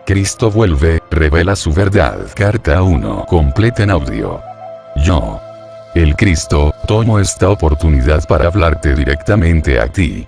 Cristo vuelve, revela su verdad. Carta 1. Completa en audio. Yo, el Cristo, tomo esta oportunidad para hablarte directamente a ti.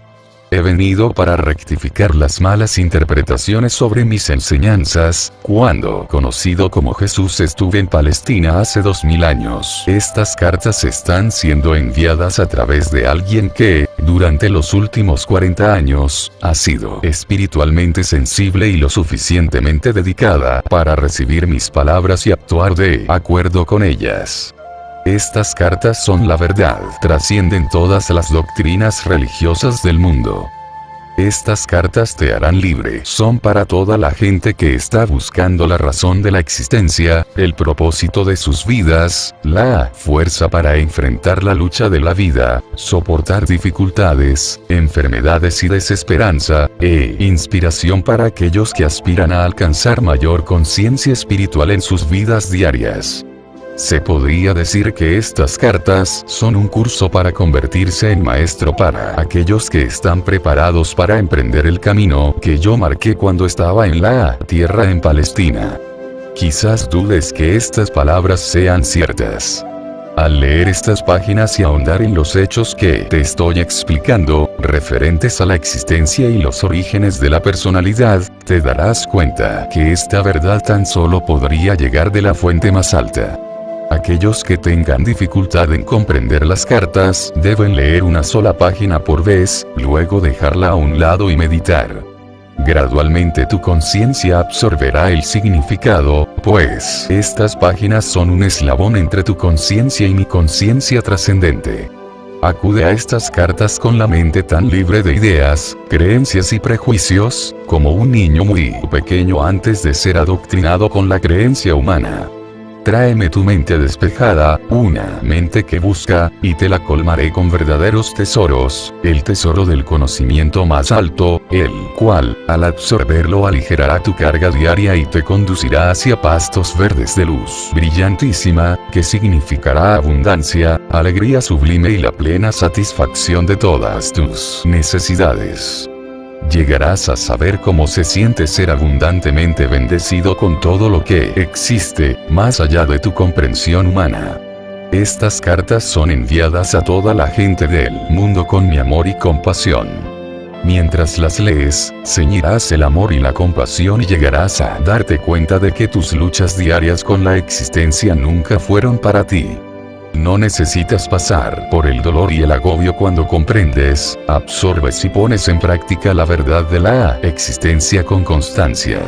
He venido para rectificar las malas interpretaciones sobre mis enseñanzas. Cuando, conocido como Jesús, estuve en Palestina hace 2000 años. Estas cartas están siendo enviadas a través de alguien que, durante los últimos 40 años, ha sido espiritualmente sensible y lo suficientemente dedicada para recibir mis palabras y actuar de acuerdo con ellas. Estas cartas son la verdad, trascienden todas las doctrinas religiosas del mundo. Estas cartas te harán libre, son para toda la gente que está buscando la razón de la existencia, el propósito de sus vidas, la fuerza para enfrentar la lucha de la vida, soportar dificultades, enfermedades y desesperanza, e inspiración para aquellos que aspiran a alcanzar mayor conciencia espiritual en sus vidas diarias. Se podría decir que estas cartas son un curso para convertirse en maestro para aquellos que están preparados para emprender el camino que yo marqué cuando estaba en la tierra en Palestina. Quizás dudes que estas palabras sean ciertas. Al leer estas páginas y ahondar en los hechos que te estoy explicando, referentes a la existencia y los orígenes de la personalidad, te darás cuenta que esta verdad tan solo podría llegar de la fuente más alta. Aquellos que tengan dificultad en comprender las cartas, deben leer una sola página por vez, luego dejarla a un lado y meditar. Gradualmente tu conciencia absorberá el significado, pues estas páginas son un eslabón entre tu conciencia y mi conciencia trascendente. Acude a estas cartas con la mente tan libre de ideas, creencias y prejuicios, como un niño muy pequeño antes de ser adoctrinado con la creencia humana. Tráeme tu mente despejada, una mente que busca, y te la colmaré con verdaderos tesoros, el tesoro del conocimiento más alto, el cual, al absorberlo, aligerará tu carga diaria y te conducirá hacia pastos verdes de luz brillantísima, que significará abundancia, alegría sublime y la plena satisfacción de todas tus necesidades. Llegarás a saber cómo se siente ser abundantemente bendecido con todo lo que existe, más allá de tu comprensión humana. Estas cartas son enviadas a toda la gente del mundo con mi amor y compasión. Mientras las lees, ceñirás el amor y la compasión y llegarás a darte cuenta de que tus luchas diarias con la existencia nunca fueron para ti. No necesitas pasar por el dolor y el agobio cuando comprendes, absorbes y pones en práctica la verdad de la existencia con constancia.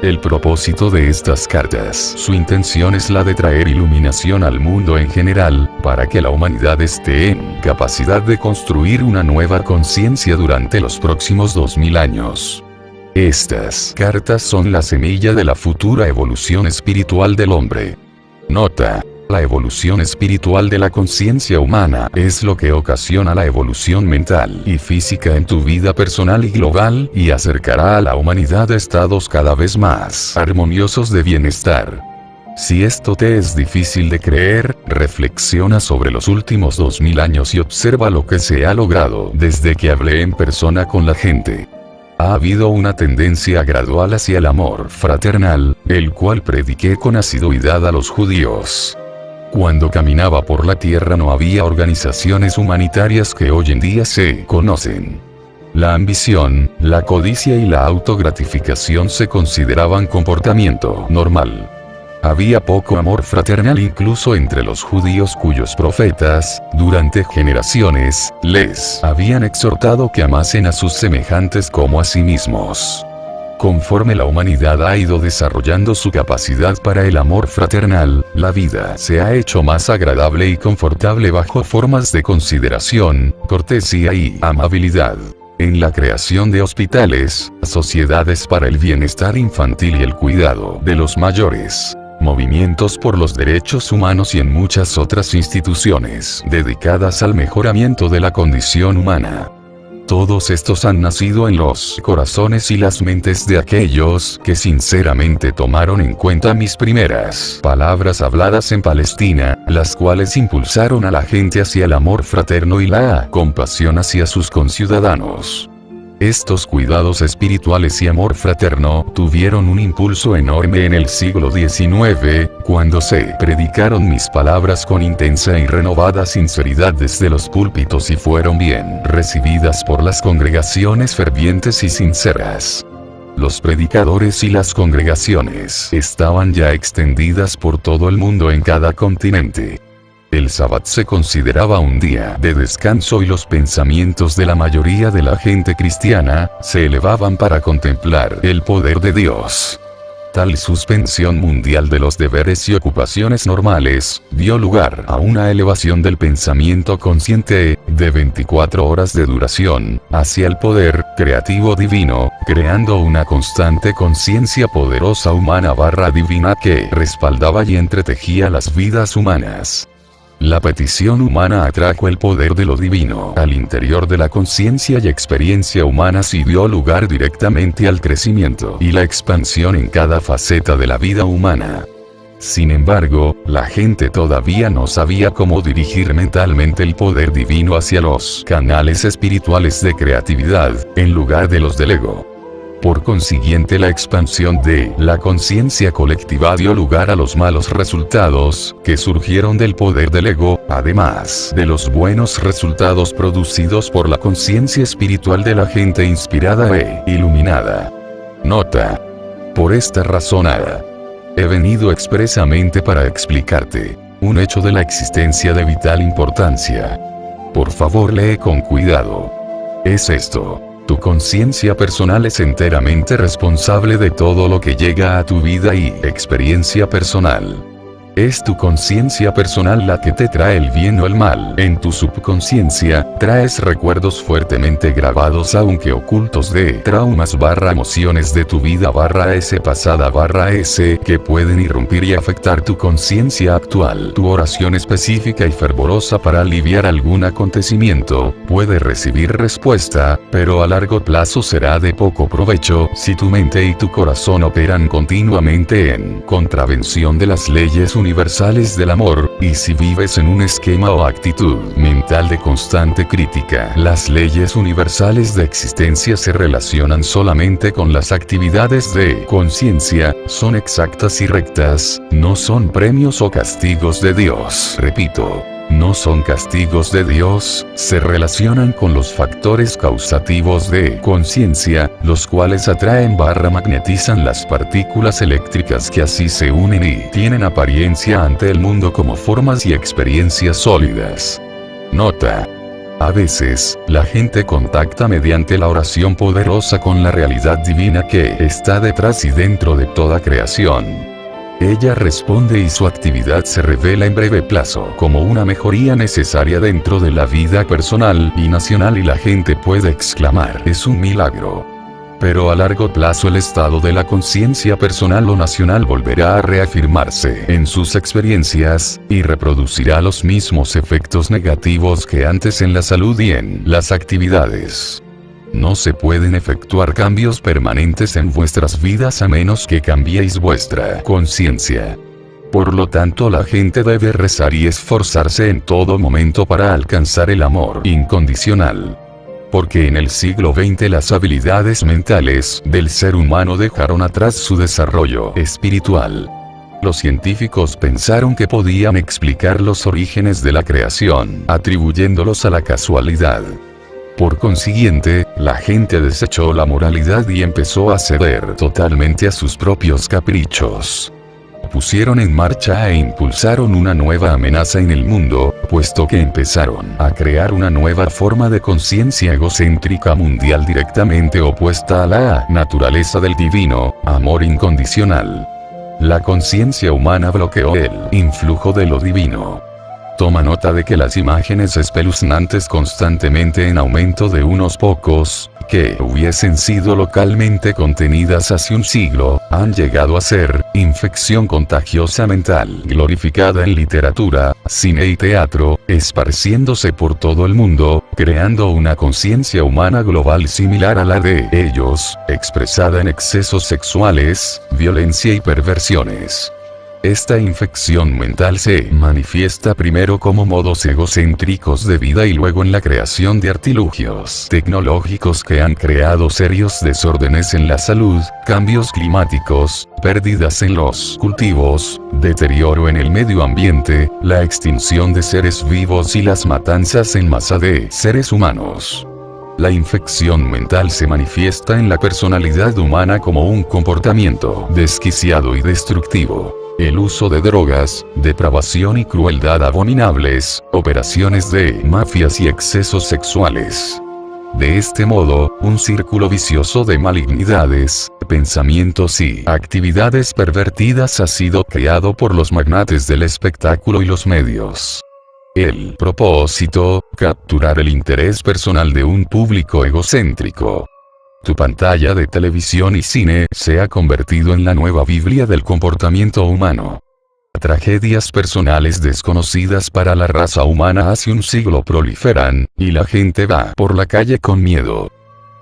El propósito de estas cartas, su intención es la de traer iluminación al mundo en general, para que la humanidad esté en capacidad de construir una nueva conciencia durante los próximos 2000 años. Estas cartas son la semilla de la futura evolución espiritual del hombre. Nota: la evolución espiritual de la conciencia humana es lo que ocasiona la evolución mental y física en tu vida personal y global, y acercará a la humanidad a estados cada vez más armoniosos de bienestar. Si esto te es difícil de creer, reflexiona sobre los últimos 2000 años y observa lo que se ha logrado desde que hablé en persona con la gente. Ha habido una tendencia gradual hacia el amor fraternal, el cual prediqué con asiduidad a los judíos. Cuando caminaba por la tierra no había organizaciones humanitarias que hoy en día se conocen. La ambición, la codicia y la autogratificación se consideraban comportamiento normal. Había poco amor fraternal incluso entre los judíos cuyos profetas, durante generaciones, les habían exhortado que amasen a sus semejantes como a sí mismos. Conforme la humanidad ha ido desarrollando su capacidad para el amor fraternal, la vida se ha hecho más agradable y confortable bajo formas de consideración, cortesía y amabilidad. En la creación de hospitales, sociedades para el bienestar infantil y el cuidado de los mayores, movimientos por los derechos humanos y en muchas otras instituciones dedicadas al mejoramiento de la condición humana. Todos estos han nacido en los corazones y las mentes de aquellos que sinceramente tomaron en cuenta mis primeras palabras habladas en Palestina, las cuales impulsaron a la gente hacia el amor fraterno y la compasión hacia sus conciudadanos. Estos cuidados espirituales y amor fraterno tuvieron un impulso enorme en el siglo XIX, cuando se predicaron mis palabras con intensa y renovada sinceridad desde los púlpitos y fueron bien recibidas por las congregaciones fervientes y sinceras. Los predicadores y las congregaciones estaban ya extendidas por todo el mundo en cada continente. El sábado se consideraba un día de descanso y los pensamientos de la mayoría de la gente cristiana se elevaban para contemplar el poder de Dios. Tal suspensión mundial de los deberes y ocupaciones normales dio lugar a una elevación del pensamiento consciente, de 24 horas de duración, hacia el poder creativo divino, creando una constante conciencia poderosa humana divina que respaldaba y entretejía las vidas humanas. La petición humana atrajo el poder de lo divino al interior de la conciencia y experiencia humanas y dio lugar directamente al crecimiento y la expansión en cada faceta de la vida humana. Sin embargo, la gente todavía no sabía cómo dirigir mentalmente el poder divino hacia los canales espirituales de creatividad, en lugar de los del ego. Por consiguiente, la expansión de la conciencia colectiva dio lugar a los malos resultados que surgieron del poder del ego, además de los buenos resultados producidos por la conciencia espiritual de la gente inspirada e iluminada. Nota. Por esta razón he venido expresamente para explicarte un hecho de la existencia de vital importancia. Por favor, lee con cuidado. Es esto. Tu conciencia personal es enteramente responsable de todo lo que llega a tu vida y experiencia personal. Es tu conciencia personal la que te trae el bien o el mal. En tu subconsciencia, traes recuerdos fuertemente grabados aunque ocultos de traumas emociones de tu vida ese pasada ese que pueden irrumpir y afectar tu conciencia actual. Tu oración específica y fervorosa para aliviar algún acontecimiento puede recibir respuesta, pero a largo plazo será de poco provecho si tu mente y tu corazón operan continuamente en contravención de las leyes universales del amor, y si vives en un esquema o actitud mental de constante crítica. Las leyes universales de existencia se relacionan solamente con las actividades de conciencia, son exactas y rectas, no son premios o castigos de Dios. Repito, no son castigos de Dios, se relacionan con los factores causativos de conciencia, los cuales atraen magnetizan las partículas eléctricas que así se unen y tienen apariencia ante el mundo como formas y experiencias sólidas. Nota. A veces, la gente contacta mediante la oración poderosa con la realidad divina que está detrás y dentro de toda creación. Ella responde y su actividad se revela en breve plazo como una mejoría necesaria dentro de la vida personal y nacional, y la gente puede exclamar: es un milagro. Pero a largo plazo el estado de la conciencia personal o nacional volverá a reafirmarse en sus experiencias, y reproducirá los mismos efectos negativos que antes en la salud y en las actividades. No se pueden efectuar cambios permanentes en vuestras vidas a menos que cambiéis vuestra conciencia. Por lo tanto, la gente debe rezar y esforzarse en todo momento para alcanzar el amor incondicional. Porque en el siglo XX las habilidades mentales del ser humano dejaron atrás su desarrollo espiritual. Los científicos pensaron que podían explicar los orígenes de la creación, atribuyéndolos a la casualidad. Por consiguiente, la gente desechó la moralidad y empezó a ceder totalmente a sus propios caprichos. Pusieron en marcha e impulsaron una nueva amenaza en el mundo, puesto que empezaron a crear una nueva forma de conciencia egocéntrica mundial directamente opuesta a la naturaleza del divino amor incondicional. La conciencia humana bloqueó el influjo de lo divino. Toma nota de que las imágenes espeluznantes constantemente en aumento de unos pocos, que hubiesen sido localmente contenidas hace un siglo, han llegado a ser infección contagiosa mental glorificada en literatura, cine y teatro, esparciéndose por todo el mundo, creando una conciencia humana global similar a la de ellos, expresada en excesos sexuales, violencia y perversiones. Esta infección mental se manifiesta primero como modos egocéntricos de vida y luego en la creación de artilugios tecnológicos que han creado serios desórdenes en la salud, cambios climáticos, pérdidas en los cultivos, deterioro en el medio ambiente, la extinción de seres vivos y las matanzas en masa de seres humanos. La infección mental se manifiesta en la personalidad humana como un comportamiento desquiciado y destructivo. El uso de drogas, depravación y crueldad abominables, operaciones de mafias y excesos sexuales. De este modo, un círculo vicioso de malignidades, pensamientos y actividades pervertidas ha sido creado por los magnates del espectáculo y los medios. El propósito, capturar el interés personal de un público egocéntrico. Tu pantalla de televisión y cine se ha convertido en la nueva Biblia del comportamiento humano. Tragedias personales desconocidas para la raza humana hace un siglo proliferan, y la gente va por la calle con miedo.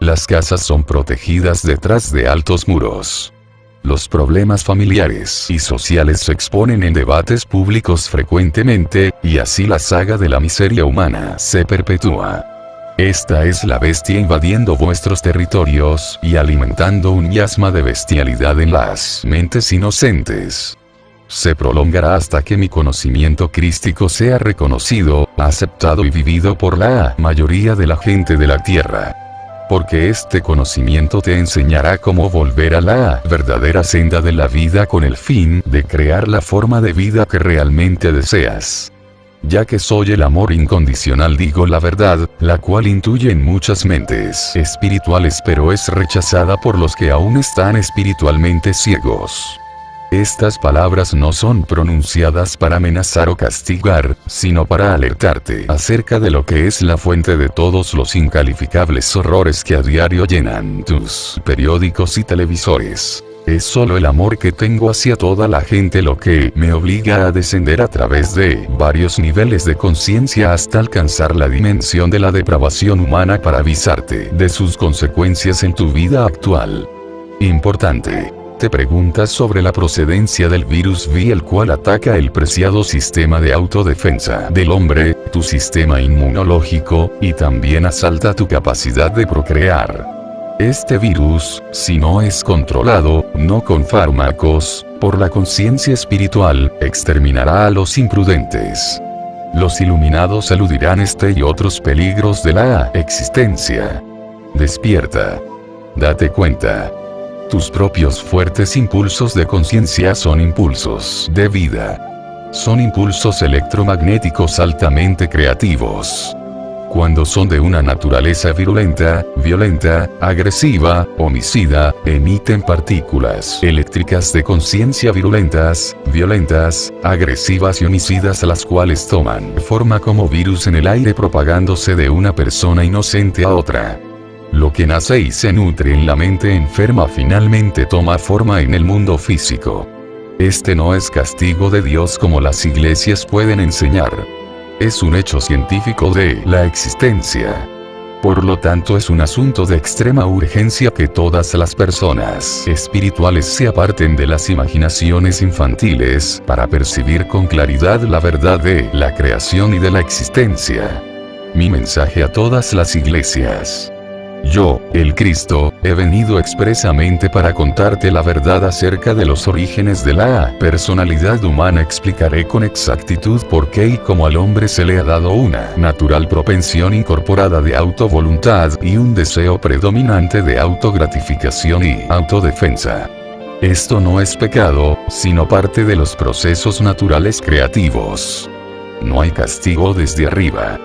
Las casas son protegidas detrás de altos muros. Los problemas familiares y sociales se exponen en debates públicos frecuentemente, y así la saga de la miseria humana se perpetúa. Esta es la bestia invadiendo vuestros territorios y alimentando un miasma de bestialidad en las mentes inocentes. Se prolongará hasta que mi conocimiento crístico sea reconocido, aceptado y vivido por la mayoría de la gente de la tierra. Porque este conocimiento te enseñará cómo volver a la verdadera senda de la vida con el fin de crear la forma de vida que realmente deseas. Ya que soy el amor incondicional, digo la verdad, la cual intuye en muchas mentes espirituales pero es rechazada por los que aún están espiritualmente ciegos. Estas palabras no son pronunciadas para amenazar o castigar, sino para alertarte acerca de lo que es la fuente de todos los incalificables horrores que a diario llenan tus periódicos y televisores. Es solo el amor que tengo hacia toda la gente lo que me obliga a descender a través de varios niveles de conciencia hasta alcanzar la dimensión de la depravación humana para avisarte de sus consecuencias en tu vida actual. Importante. Te preguntas sobre la procedencia del virus V, el cual ataca el preciado sistema de autodefensa del hombre, tu sistema inmunológico, y también asalta tu capacidad de procrear. Este virus, si no es controlado, no con fármacos, por la conciencia espiritual, exterminará a los imprudentes. Los iluminados eludirán este y otros peligros de la existencia. Despierta. Date cuenta. Tus propios fuertes impulsos de conciencia son impulsos de vida. Son impulsos electromagnéticos altamente creativos. Cuando son de una naturaleza virulenta, violenta, agresiva, homicida, emiten partículas eléctricas de conciencia virulentas, violentas, agresivas y homicidas, a las cuales toman forma como virus en el aire propagándose de una persona inocente a otra. Lo que nace y se nutre en la mente enferma finalmente toma forma en el mundo físico. Este no es castigo de Dios como las iglesias pueden enseñar. Es un hecho científico de la existencia. Por lo tanto, es un asunto de extrema urgencia que todas las personas espirituales se aparten de las imaginaciones infantiles para percibir con claridad la verdad de la creación y de la existencia. Mi mensaje a todas las iglesias. Yo, el Cristo, he venido expresamente para contarte la verdad acerca de los orígenes de la personalidad humana. Explicaré con exactitud por qué y cómo al hombre se le ha dado una natural propensión incorporada de autovoluntad y un deseo predominante de autogratificación y autodefensa. Esto no es pecado, sino parte de los procesos naturales creativos. No hay castigo desde arriba.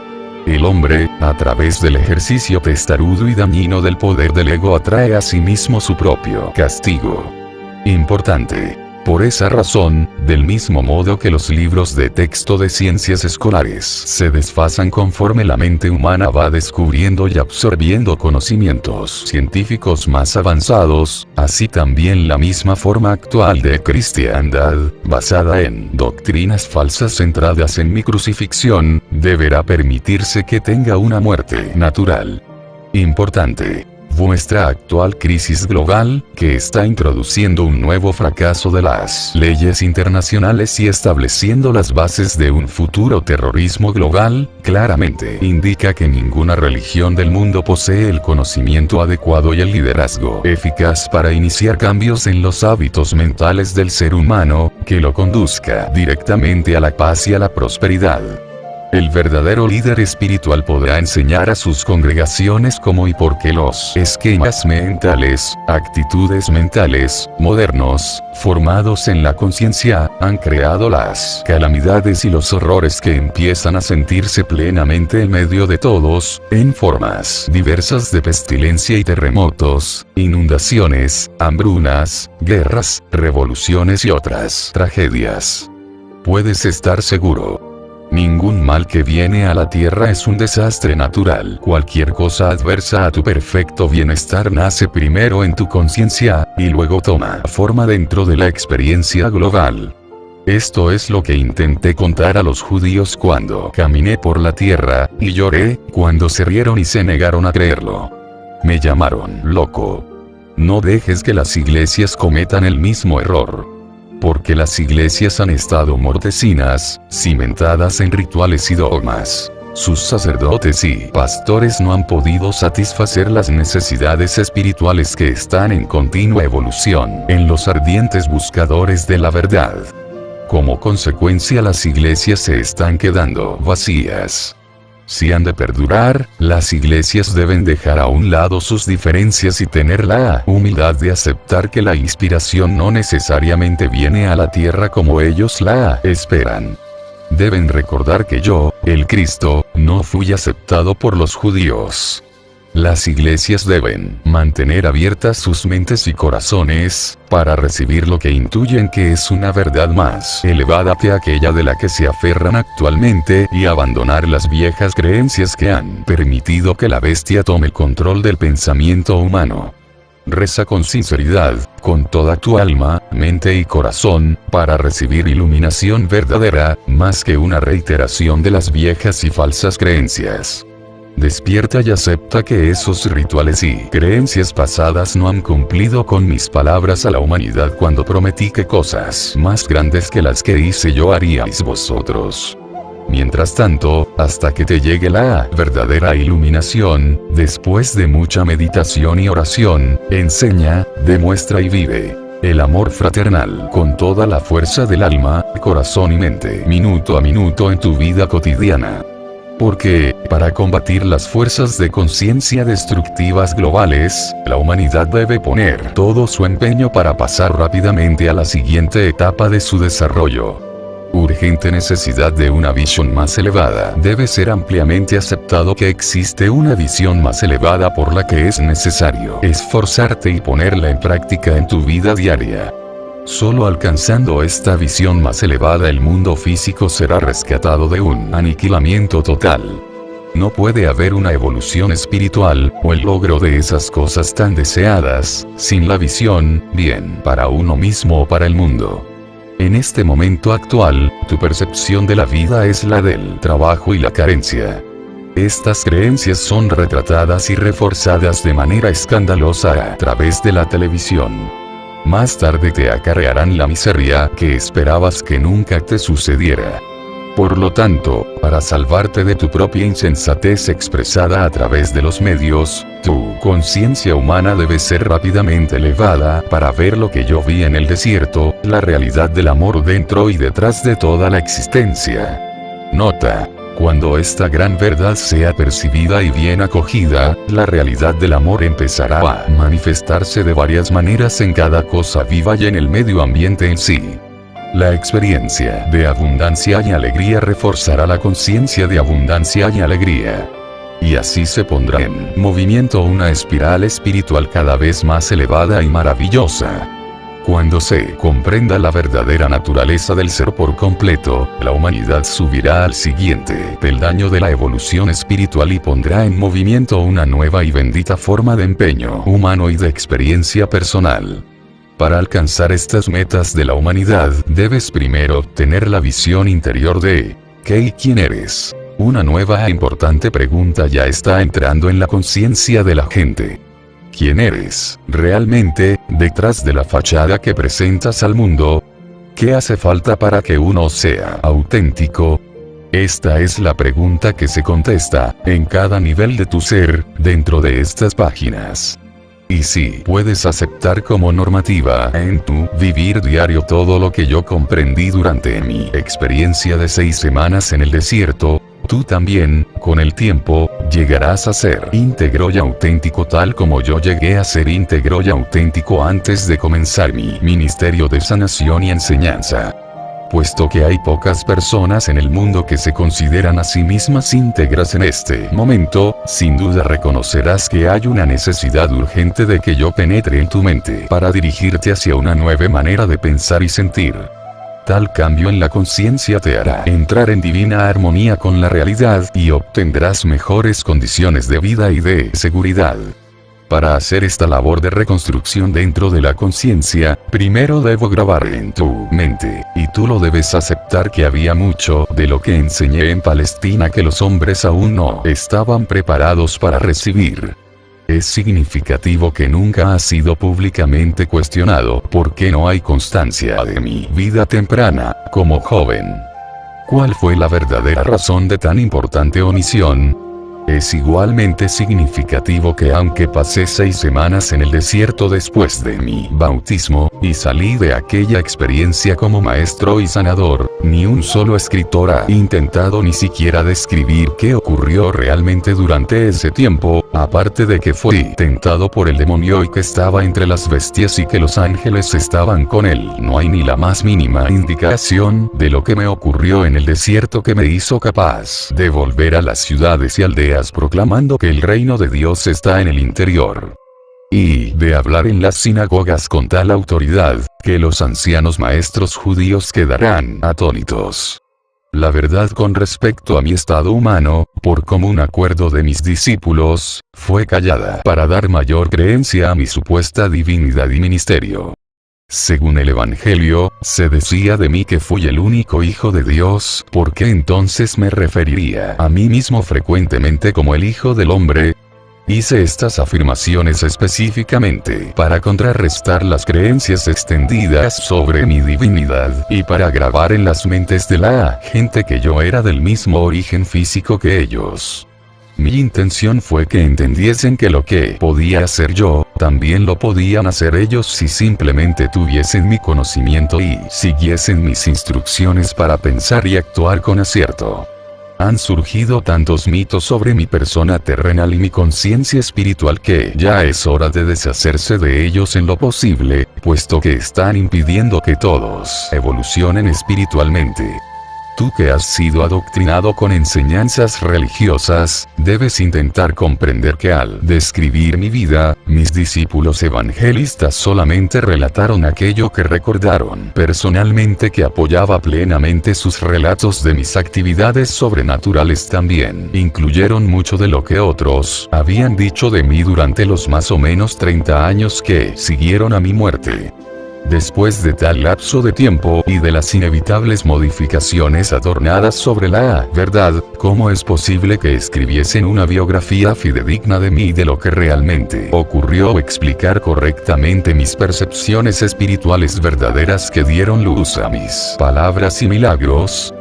El hombre, a través del ejercicio testarudo y dañino del poder del ego, atrae a sí mismo su propio castigo. Importante. Por esa razón, del mismo modo que los libros de texto de ciencias escolares se desfasan conforme la mente humana va descubriendo y absorbiendo conocimientos científicos más avanzados, así también la misma forma actual de cristiandad, basada en doctrinas falsas centradas en mi crucifixión, deberá permitirse que tenga una muerte natural. Importante. vuestra actual crisis global, que está introduciendo un nuevo fracaso de las leyes internacionales y estableciendo las bases de un futuro terrorismo global, claramente indica que ninguna religión del mundo posee el conocimiento adecuado y el liderazgo eficaz para iniciar cambios en los hábitos mentales del ser humano, que lo conduzca directamente a la paz y a la prosperidad. El verdadero líder espiritual podrá enseñar a sus congregaciones cómo y por qué los esquemas mentales, actitudes mentales, modernos, formados en la conciencia, han creado las calamidades y los horrores que empiezan a sentirse plenamente en medio de todos, en formas diversas de pestilencia y terremotos, inundaciones, hambrunas, guerras, revoluciones y otras tragedias. Puedes estar seguro. Ningún mal que viene a la tierra es un desastre natural. Cualquier cosa adversa a tu perfecto bienestar nace primero en tu conciencia, y luego toma forma dentro de la experiencia global. Esto es lo que intenté contar a los judíos cuando caminé por la tierra, y lloré, cuando se rieron y se negaron a creerlo. Me llamaron loco. No dejes que las iglesias cometan el mismo error. Porque las iglesias han estado mortecinas, cimentadas en rituales y dogmas. Sus sacerdotes y pastores no han podido satisfacer las necesidades espirituales que están en continua evolución en los ardientes buscadores de la verdad. Como consecuencia, las iglesias se están quedando vacías. Si han de perdurar, las iglesias deben dejar a un lado sus diferencias y tener la humildad de aceptar que la inspiración no necesariamente viene a la tierra como ellos la esperan. Deben recordar que yo, el Cristo, no fui aceptado por los judíos. Las iglesias deben mantener abiertas sus mentes y corazones, para recibir lo que intuyen que es una verdad más elevada que aquella de la que se aferran actualmente y abandonar las viejas creencias que han permitido que la bestia tome el control del pensamiento humano. Reza con sinceridad, con toda tu alma, mente y corazón, para recibir iluminación verdadera, más que una reiteración de las viejas y falsas creencias. Despierta y acepta que esos rituales y creencias pasadas no han cumplido con mis palabras a la humanidad cuando prometí que cosas más grandes que las que hice yo haríais vosotros. Mientras tanto, hasta que te llegue la verdadera iluminación, después de mucha meditación y oración, enseña, demuestra y vive el amor fraternal con toda la fuerza del alma, corazón y mente, minuto a minuto en tu vida cotidiana. Porque, para combatir las fuerzas de conciencia destructivas globales, la humanidad debe poner todo su empeño para pasar rápidamente a la siguiente etapa de su desarrollo. Urgente necesidad de una visión más elevada. Debe ser ampliamente aceptado que existe una visión más elevada por la que es necesario esforzarte y ponerla en práctica en tu vida diaria. Solo alcanzando esta visión más elevada el mundo físico será rescatado de un aniquilamiento total. No puede haber una evolución espiritual, o el logro de esas cosas tan deseadas, sin la visión, bien para uno mismo o para el mundo. En este momento actual, tu percepción de la vida es la del trabajo y la carencia. Estas creencias son retratadas y reforzadas de manera escandalosa a través de la televisión. Más tarde te acarrearán la miseria que esperabas que nunca te sucediera. Por lo tanto, para salvarte de tu propia insensatez expresada a través de los medios, tu conciencia humana debe ser rápidamente elevada para ver lo que yo vi en el desierto, la realidad del amor dentro y detrás de toda la existencia. Nota. Cuando esta gran verdad sea percibida y bien acogida, la realidad del amor empezará a manifestarse de varias maneras en cada cosa viva y en el medio ambiente en sí. La experiencia de abundancia y alegría reforzará la conciencia de abundancia y alegría. Y así se pondrá en movimiento una espiral espiritual cada vez más elevada y maravillosa. Cuando se comprenda la verdadera naturaleza del ser por completo, la humanidad subirá al siguiente peldaño de la evolución espiritual y pondrá en movimiento una nueva y bendita forma de empeño humano y de experiencia personal. Para alcanzar estas metas de la humanidad, debes primero tener la visión interior de ¿qué y quién eres? Una nueva e importante pregunta ya está entrando en la conciencia de la gente. quién eres, realmente, detrás de la fachada que presentas al mundo. ¿Qué hace falta para que uno sea auténtico? Esta es la pregunta que se contesta, en cada nivel de tu ser, dentro de estas páginas. Y si puedes aceptar como normativa en tu vivir diario todo lo que yo comprendí durante mi experiencia de 6 semanas en el desierto, tú también, con el tiempo, llegarás a ser íntegro y auténtico tal como yo llegué a ser íntegro y auténtico antes de comenzar mi ministerio de sanación y enseñanza. Puesto que hay pocas personas en el mundo que se consideran a sí mismas íntegras en este momento, sin duda reconocerás que hay una necesidad urgente de que yo penetre en tu mente para dirigirte hacia una nueva manera de pensar y sentir. Tal cambio en la conciencia te hará entrar en divina armonía con la realidad y obtendrás mejores condiciones de vida y de seguridad. Para hacer esta labor de reconstrucción dentro de la conciencia, primero debo grabar en tu mente, y tú lo debes aceptar que había mucho de lo que enseñé en Palestina que los hombres aún no estaban preparados para recibir. Es significativo que nunca ha sido públicamente cuestionado porque no hay constancia de mi vida temprana, como joven. ¿Cuál fue la verdadera razón de tan importante omisión? Es igualmente significativo que aunque pasé 6 semanas en el desierto después de mi bautismo, y salí de aquella experiencia como maestro y sanador, ni un solo escritor ha intentado ni siquiera describir qué ocurrió realmente durante ese tiempo, aparte de que fui tentado por el demonio y que estaba entre las bestias y que los ángeles estaban con él. No hay ni la más mínima indicación de lo que me ocurrió en el desierto que me hizo capaz de volver a las ciudades y aldeas proclamando que el reino de Dios está en el interior. Y de hablar en las sinagogas con tal autoridad, que los ancianos maestros judíos quedarán atónitos. La verdad con respecto a mi estado humano, por común acuerdo de mis discípulos, fue callada para dar mayor creencia a mi supuesta divinidad y ministerio. Según el Evangelio, se decía de mí que fui el único hijo de Dios, ¿por qué entonces me referiría a mí mismo frecuentemente como el Hijo del Hombre? Hice estas afirmaciones específicamente para contrarrestar las creencias extendidas sobre mi divinidad y para grabar en las mentes de la gente que yo era del mismo origen físico que ellos. Mi intención fue que entendiesen que lo que podía hacer yo, también lo podían hacer ellos si simplemente tuviesen mi conocimiento y siguiesen mis instrucciones para pensar y actuar con acierto. Han surgido tantos mitos sobre mi persona terrenal y mi conciencia espiritual que ya es hora de deshacerse de ellos en lo posible, puesto que están impidiendo que todos evolucionen espiritualmente. Tú que has sido adoctrinado con enseñanzas religiosas, debes intentar comprender que al describir mi vida, mis discípulos evangelistas solamente relataron aquello que recordaron personalmente, que apoyaba plenamente sus relatos de mis actividades sobrenaturales. También incluyeron mucho de lo que otros habían dicho de mí durante los más o menos 30 años que siguieron a mi muerte. Después de tal lapso de tiempo y de las inevitables modificaciones adornadas sobre la verdad, ¿cómo es posible que escribiesen una biografía fidedigna de mí y de lo que realmente ocurrió o explicar correctamente mis percepciones espirituales verdaderas que dieron luz a mis palabras y milagros?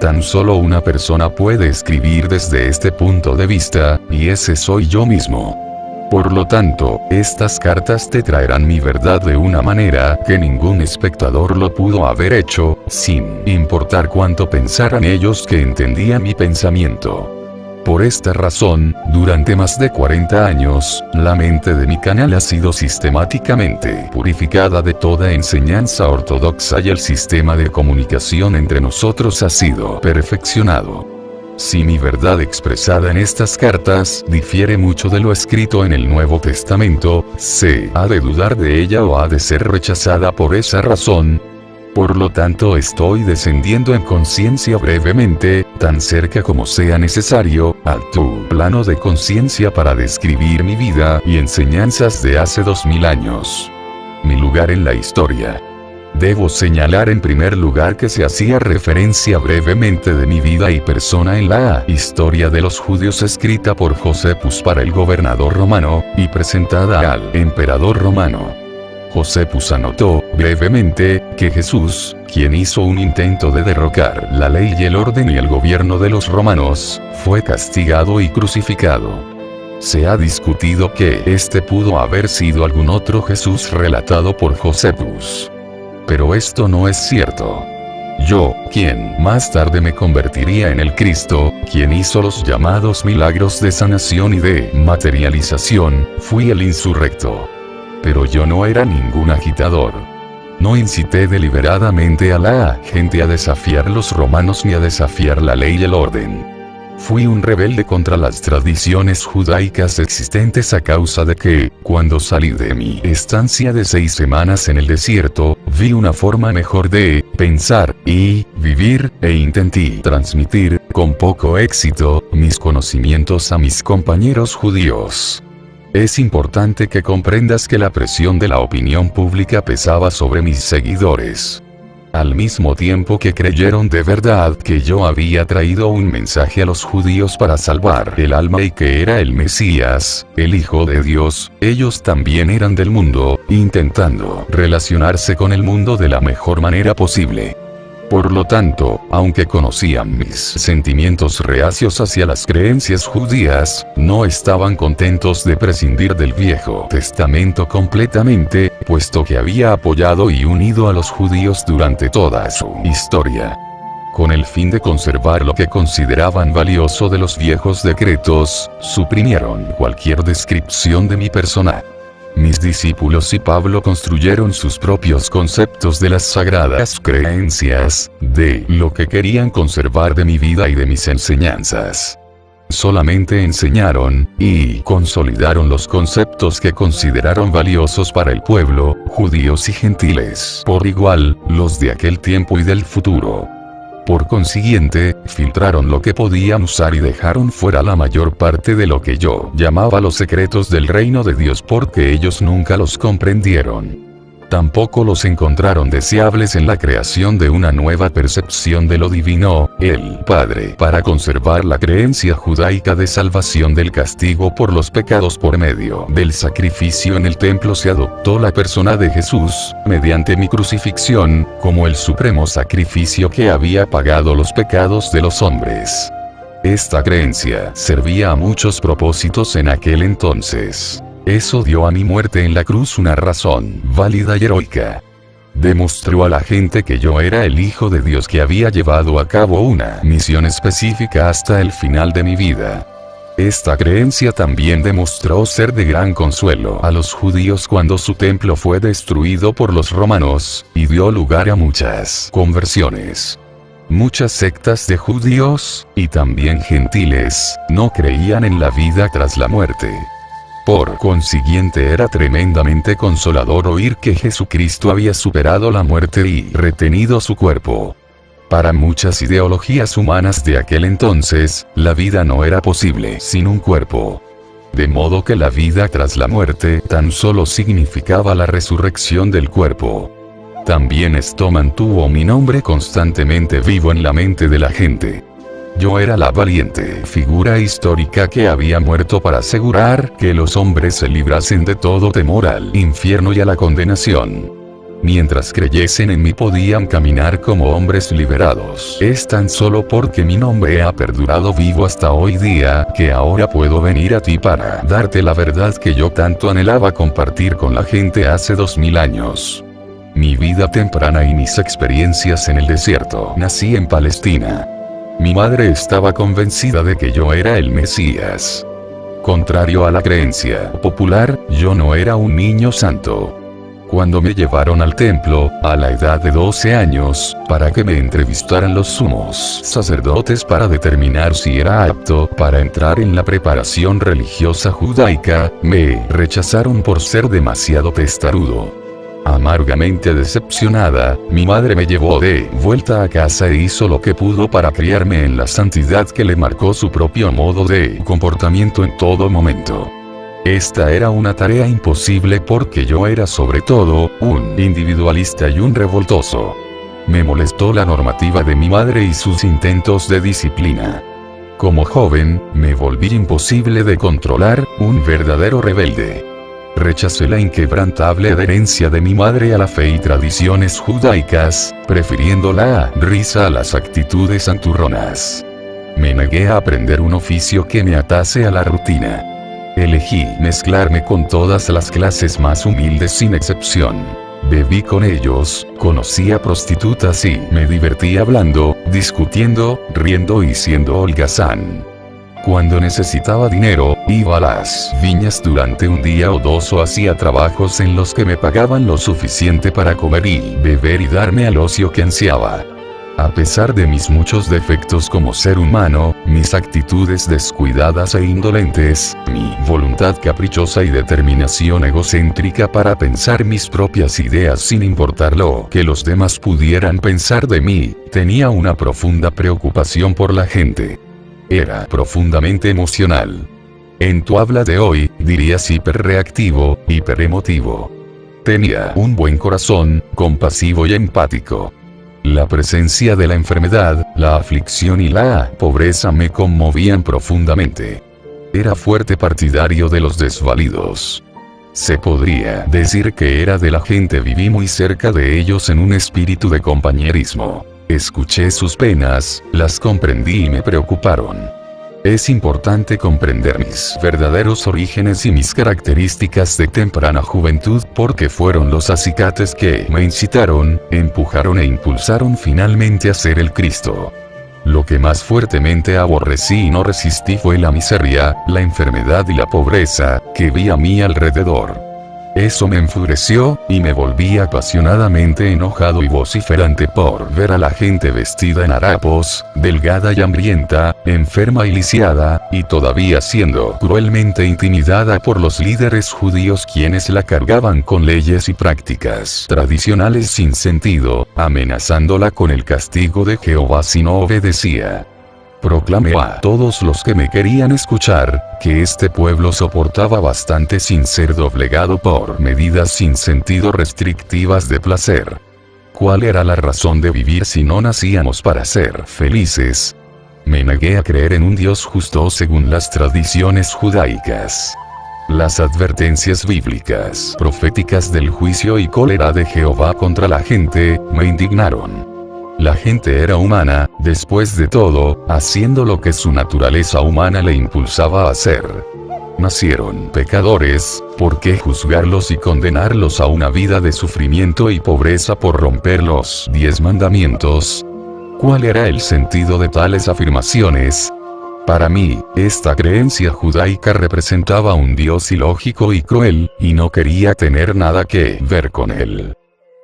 Tan solo una persona puede escribir desde este punto de vista, y ese soy yo mismo. Por lo tanto, estas cartas te traerán mi verdad de una manera que ningún espectador lo pudo haber hecho, sin importar cuánto pensaran ellos que entendían mi pensamiento. Por esta razón, durante más de 40 años, la mente de mi canal ha sido sistemáticamente purificada de toda enseñanza ortodoxa y el sistema de comunicación entre nosotros ha sido perfeccionado. Si mi verdad expresada en estas cartas difiere mucho de lo escrito en el Nuevo Testamento, ¿se ha de dudar de ella o ha de ser rechazada por esa razón? Por lo tanto, estoy descendiendo en conciencia brevemente, tan cerca como sea necesario, a tu plano de conciencia para describir mi vida y enseñanzas de hace 2000 años. Mi lugar en la historia. Debo señalar en primer lugar que se hacía referencia brevemente de mi vida y persona en la Historia de los Judíos escrita por Josepus para el gobernador romano, y presentada al emperador romano. Josepus anotó, brevemente, que Jesús, quien hizo un intento de derrocar la ley y el orden y el gobierno de los romanos, fue castigado y crucificado. Se ha discutido que este pudo haber sido algún otro Jesús relatado por Josepus. Pero esto no es cierto. Yo, quien más tarde me convertiría en el Cristo, quien hizo los llamados milagros de sanación y de materialización, fui el insurrecto. Pero yo no era ningún agitador. No incité deliberadamente a la gente a desafiar los romanos ni a desafiar la ley y el orden. Fui un rebelde contra las tradiciones judaicas existentes a causa de que, cuando salí de mi estancia de 6 semanas en el desierto, vi una forma mejor de pensar y vivir, e intenté transmitir, con poco éxito, mis conocimientos a mis compañeros judíos. Es importante que comprendas que la presión de la opinión pública pesaba sobre mis seguidores. Al mismo tiempo que creyeron de verdad que yo había traído un mensaje a los judíos para salvar el alma y que era el Mesías, el Hijo de Dios, ellos también eran del mundo, intentando relacionarse con el mundo de la mejor manera posible. Por lo tanto, aunque conocían mis sentimientos reacios hacia las creencias judías, no estaban contentos de prescindir del Viejo Testamento completamente, puesto que había apoyado y unido a los judíos durante toda su historia. Con el fin de conservar lo que consideraban valioso de los viejos decretos, suprimieron cualquier descripción de mi persona. Mis discípulos y Pablo construyeron sus propios conceptos de las sagradas creencias, de lo que querían conservar de mi vida y de mis enseñanzas. Solamente enseñaron, y consolidaron los conceptos que consideraron valiosos para el pueblo, judíos y gentiles, por igual, los de aquel tiempo y del futuro. Por consiguiente, filtraron lo que podían usar y dejaron fuera la mayor parte de lo que yo llamaba los secretos del reino de Dios porque ellos nunca los comprendieron. Tampoco los encontraron deseables en la creación de una nueva percepción de lo divino, el Padre, para conservar la creencia judaica de salvación del castigo por los pecados por medio del sacrificio en el templo. Se adoptó la persona de Jesús, mediante mi crucifixión, como el supremo sacrificio que había pagado los pecados de los hombres. Esta creencia servía a muchos propósitos en aquel entonces. Eso dio a mi muerte en la cruz una razón válida y heroica. Demostró a la gente que yo era el Hijo de Dios que había llevado a cabo una misión específica hasta el final de mi vida. Esta creencia también demostró ser de gran consuelo a los judíos cuando su templo fue destruido por los romanos, y dio lugar a muchas conversiones. Muchas sectas de judíos, y también gentiles, no creían en la vida tras la muerte. Por consiguiente era tremendamente consolador oír que Jesucristo había superado la muerte y retenido su cuerpo. Para muchas ideologías humanas de aquel entonces, la vida no era posible sin un cuerpo. De modo que la vida tras la muerte tan solo significaba la resurrección del cuerpo. También esto mantuvo mi nombre constantemente vivo en la mente de la gente. Yo era la valiente figura histórica que había muerto para asegurar que los hombres se librasen de todo temor al infierno y a la condenación. Mientras creyesen en mí podían caminar como hombres liberados. Es tan solo porque mi nombre ha perdurado vivo hasta hoy día, que ahora puedo venir a ti para darte la verdad que yo tanto anhelaba compartir con la gente hace 2000 años. Mi vida temprana y mis experiencias en el desierto. Nací en Palestina. Mi madre estaba convencida de que yo era el Mesías. Contrario a la creencia popular, yo no era un niño santo. Cuando me llevaron al templo, a la edad de 12 años, para que me entrevistaran los sumos sacerdotes para determinar si era apto para entrar en la preparación religiosa judaica, me rechazaron por ser demasiado testarudo. Amargamente decepcionada, mi madre me llevó de vuelta a casa e hizo lo que pudo para criarme en la santidad que le marcó su propio modo de comportamiento en todo momento. Esta era una tarea imposible porque yo era sobre todo, un individualista y un revoltoso. Me molestó la normativa de mi madre y sus intentos de disciplina. Como joven, me volví imposible de controlar, un verdadero rebelde. Rechacé la inquebrantable adherencia de mi madre a la fe y tradiciones judaicas, prefiriendo la risa a las actitudes santurronas. Me negué a aprender un oficio que me atase a la rutina. Elegí mezclarme con todas las clases más humildes sin excepción. Bebí con ellos, conocí a prostitutas y me divertí hablando, discutiendo, riendo y siendo holgazán. Cuando necesitaba dinero, iba a las viñas durante un día o dos o hacía trabajos en los que me pagaban lo suficiente para comer y beber y darme al ocio que ansiaba. A pesar de mis muchos defectos como ser humano, mis actitudes descuidadas e indolentes, mi voluntad caprichosa y determinación egocéntrica para pensar mis propias ideas sin importar lo que los demás pudieran pensar de mí, tenía una profunda preocupación por la gente. Era profundamente emocional. En tu habla de hoy, dirías hiperreactivo, hiperemotivo. Tenía un buen corazón, compasivo y empático. La presencia de la enfermedad, la aflicción y la pobreza me conmovían profundamente. Era fuerte partidario de los desvalidos. Se podría decir que era de la gente, viví muy cerca de ellos en un espíritu de compañerismo. Escuché sus penas, las comprendí y me preocuparon. Es importante comprender mis verdaderos orígenes y mis características de temprana juventud porque fueron los acicates que me incitaron, empujaron e impulsaron finalmente a ser el Cristo. Lo que más fuertemente aborrecí y no resistí fue la miseria, la enfermedad y la pobreza, que vi a mi alrededor. Eso me enfureció, y me volví apasionadamente enojado y vociferante por ver a la gente vestida en harapos, delgada y hambrienta, enferma y lisiada, y todavía siendo cruelmente intimidada por los líderes judíos quienes la cargaban con leyes y prácticas tradicionales sin sentido, amenazándola con el castigo de Jehová si no obedecía. Proclamé a todos los que me querían escuchar, que este pueblo soportaba bastante sin ser doblegado por medidas sin sentido restrictivas de placer. ¿Cuál era la razón de vivir si no nacíamos para ser felices? Me negué a creer en un Dios justo según las tradiciones judaicas. Las advertencias bíblicas proféticas del juicio y cólera de Jehová contra la gente, me indignaron. La gente era humana, después de todo, haciendo lo que su naturaleza humana le impulsaba a hacer. Nacieron pecadores, ¿por qué juzgarlos y condenarlos a una vida de sufrimiento y pobreza por romper los 10 mandamientos? ¿Cuál era el sentido de tales afirmaciones? Para mí, esta creencia judaica representaba un Dios ilógico y cruel, y no quería tener nada que ver con él.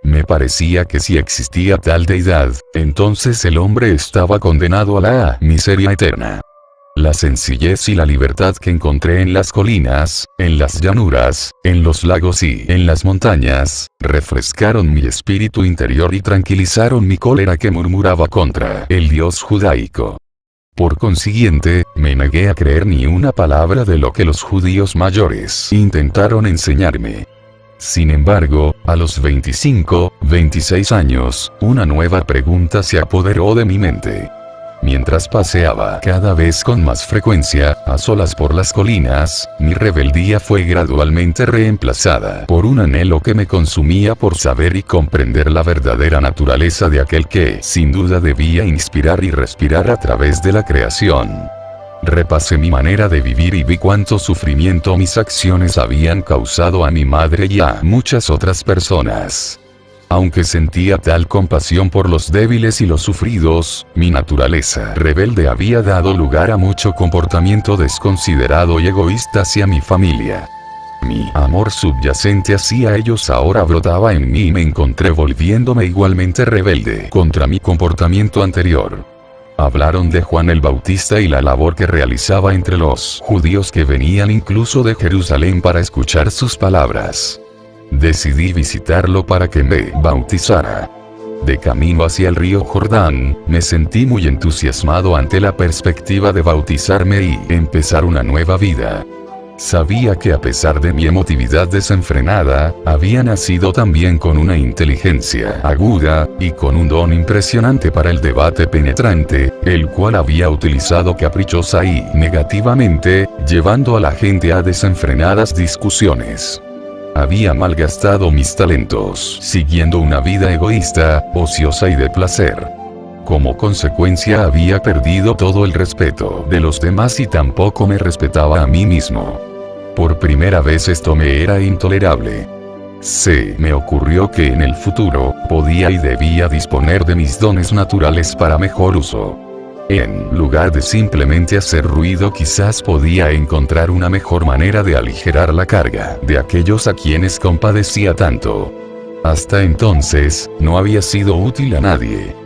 Me parecía que si existía tal deidad, entonces el hombre estaba condenado a la miseria eterna. La sencillez y la libertad que encontré en las colinas, en las llanuras, en los lagos y en las montañas, refrescaron mi espíritu interior y tranquilizaron mi cólera que murmuraba contra el Dios judaico. Por consiguiente, me negué a creer ni una palabra de lo que los judíos mayores intentaron enseñarme. Sin embargo, a los 26 años, una nueva pregunta se apoderó de mi mente. Mientras paseaba cada vez con más frecuencia, a solas por las colinas, mi rebeldía fue gradualmente reemplazada por un anhelo que me consumía por saber y comprender la verdadera naturaleza de aquel que, sin duda, debía inspirar y respirar a través de la creación. Repasé mi manera de vivir y vi cuánto sufrimiento mis acciones habían causado a mi madre y a muchas otras personas. Aunque sentía tal compasión por los débiles y los sufridos, mi naturaleza rebelde había dado lugar a mucho comportamiento desconsiderado y egoísta hacia mi familia. Mi amor subyacente hacia ellos ahora brotaba en mí y me encontré volviéndome igualmente rebelde contra mi comportamiento anterior. Hablaron de Juan el Bautista y la labor que realizaba entre los judíos que venían incluso de Jerusalén para escuchar sus palabras. Decidí visitarlo para que me bautizara. De camino hacia el río Jordán, me sentí muy entusiasmado ante la perspectiva de bautizarme y empezar una nueva vida. Sabía que a pesar de mi emotividad desenfrenada, había nacido también con una inteligencia aguda, y con un don impresionante para el debate penetrante, el cual había utilizado caprichosa y negativamente, llevando a la gente a desenfrenadas discusiones. Había malgastado mis talentos, siguiendo una vida egoísta, ociosa y de placer. Como consecuencia había perdido todo el respeto de los demás y tampoco me respetaba a mí mismo. Por primera vez esto me era intolerable. Se me ocurrió que en el futuro, podía y debía disponer de mis dones naturales para mejor uso. En lugar de simplemente hacer ruido, quizás podía encontrar una mejor manera de aligerar la carga de aquellos a quienes compadecía tanto. Hasta entonces, no había sido útil a nadie.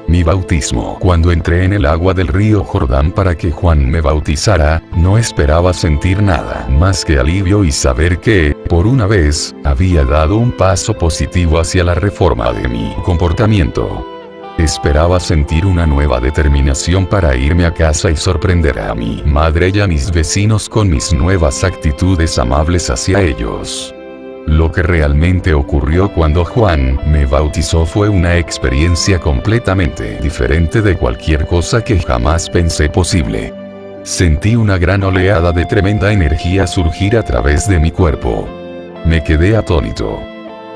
Mi bautismo. Cuando entré en el agua del río Jordán para que Juan me bautizara, no esperaba sentir nada más que alivio y saber que, por una vez, había dado un paso positivo hacia la reforma de mi comportamiento. Esperaba sentir una nueva determinación para irme a casa y sorprender a mi madre y a mis vecinos con mis nuevas actitudes amables hacia ellos. Lo que realmente ocurrió cuando Juan me bautizó fue una experiencia completamente diferente de cualquier cosa que jamás pensé posible. Sentí una gran oleada de tremenda energía surgir a través de mi cuerpo. Me quedé atónito.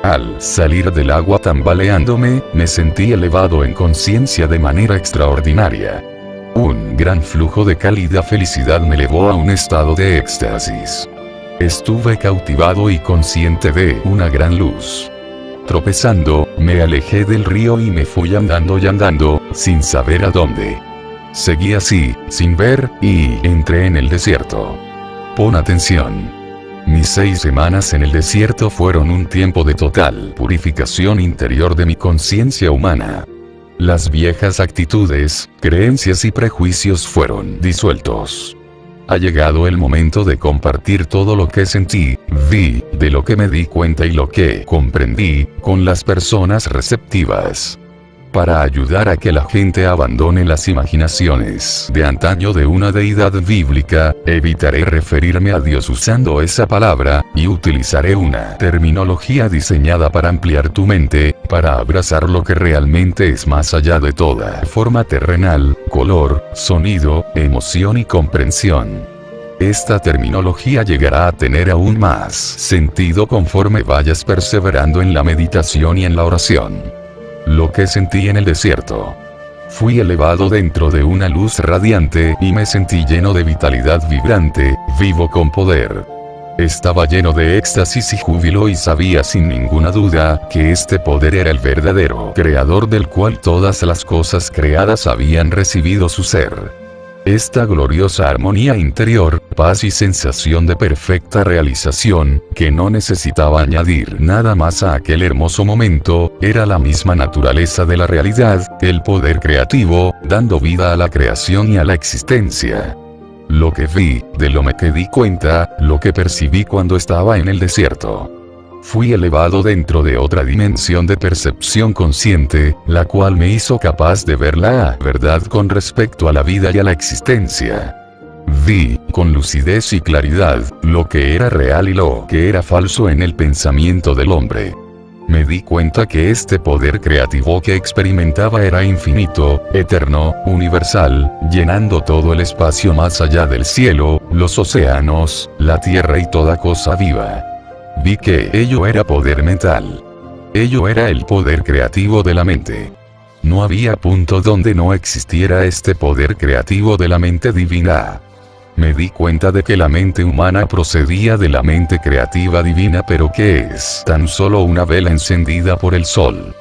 Al salir del agua tambaleándome, me sentí elevado en conciencia de manera extraordinaria. Un gran flujo de cálida felicidad me elevó a un estado de éxtasis. Estuve cautivado y consciente de una gran luz. Tropezando, me alejé del río y me fui andando y andando, sin saber a dónde. Seguí así, sin ver, y entré en el desierto. Pon atención. Mis 6 semanas en el desierto fueron un tiempo de total purificación interior de mi conciencia humana. Las viejas actitudes, creencias y prejuicios fueron disueltos. Ha llegado el momento de compartir todo lo que sentí, vi, de lo que me di cuenta y lo que comprendí, con las personas receptivas. Para ayudar a que la gente abandone las imaginaciones de antaño de una deidad bíblica, evitaré referirme a Dios usando esa palabra, y utilizaré una terminología diseñada para ampliar tu mente, para abrazar lo que realmente es más allá de toda forma terrenal, color, sonido, emoción y comprensión. Esta terminología llegará a tener aún más sentido conforme vayas perseverando en la meditación y en la oración. Lo que sentí en el desierto. Fui elevado dentro de una luz radiante y me sentí lleno de vitalidad vibrante, vivo con poder. Estaba lleno de éxtasis y júbilo y sabía sin ninguna duda que este poder era el verdadero creador del cual todas las cosas creadas habían recibido su ser. Esta gloriosa armonía interior, paz y sensación de perfecta realización, que no necesitaba añadir nada más a aquel hermoso momento, era la misma naturaleza de la realidad, el poder creativo, dando vida a la creación y a la existencia. Lo que vi, de lo que di cuenta, lo que percibí cuando estaba en el desierto. Fui elevado dentro de otra dimensión de percepción consciente, la cual me hizo capaz de ver la verdad con respecto a la vida y a la existencia. Vi, con lucidez y claridad, lo que era real y lo que era falso en el pensamiento del hombre. Me di cuenta que este poder creativo que experimentaba era infinito, eterno, universal, llenando todo el espacio más allá del cielo, los océanos, la tierra y toda cosa viva. Vi que ello era poder mental. Ello era el poder creativo de la mente. No había punto donde no existiera este poder creativo de la mente divina. Me di cuenta de que la mente humana procedía de la mente creativa divina, pero que es tan solo una vela encendida por el sol.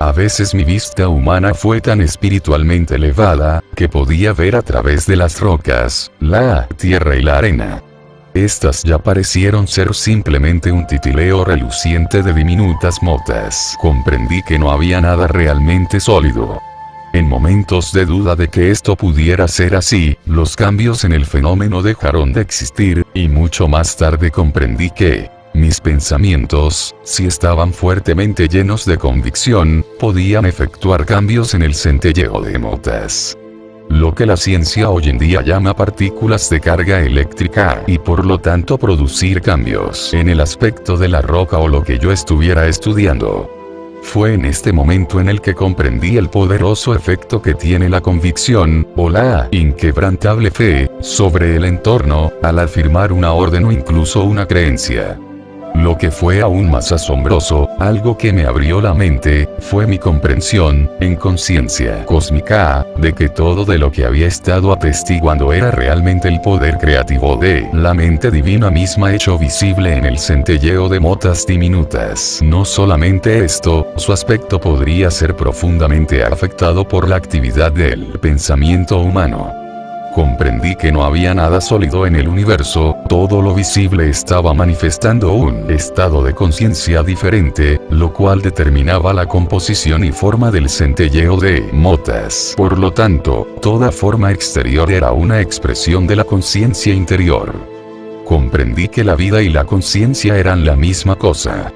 A veces mi vista humana fue tan espiritualmente elevada, que podía ver a través de las rocas, la tierra y la arena. Estas ya parecieron ser simplemente un titileo reluciente de diminutas motas. Comprendí que no había nada realmente sólido. En momentos de duda de que esto pudiera ser así, los cambios en el fenómeno dejaron de existir, y mucho más tarde comprendí que mis pensamientos, si estaban fuertemente llenos de convicción, podían efectuar cambios en el centelleo de motas. lo que la ciencia hoy en día llama partículas de carga eléctrica, y por lo tanto producir cambios en el aspecto de la roca o lo que yo estuviera estudiando. Fue en este momento en el que comprendí el poderoso efecto que tiene la convicción, o la inquebrantable fe, sobre el entorno, al afirmar una orden o incluso una creencia. Lo que fue aún más asombroso, algo que me abrió la mente, fue mi comprensión, en conciencia cósmica, de que todo de lo que había estado atestiguando era realmente el poder creativo de la mente divina misma hecho visible en el centelleo de motas diminutas. No solamente esto, su aspecto podría ser profundamente afectado por la actividad del pensamiento humano. Comprendí que no había nada sólido en el universo, todo lo visible estaba manifestando un estado de conciencia diferente, lo cual determinaba la composición y forma del centelleo de motas. Por lo tanto, toda forma exterior era una expresión de la conciencia interior. Comprendí que la vida y la conciencia eran la misma cosa.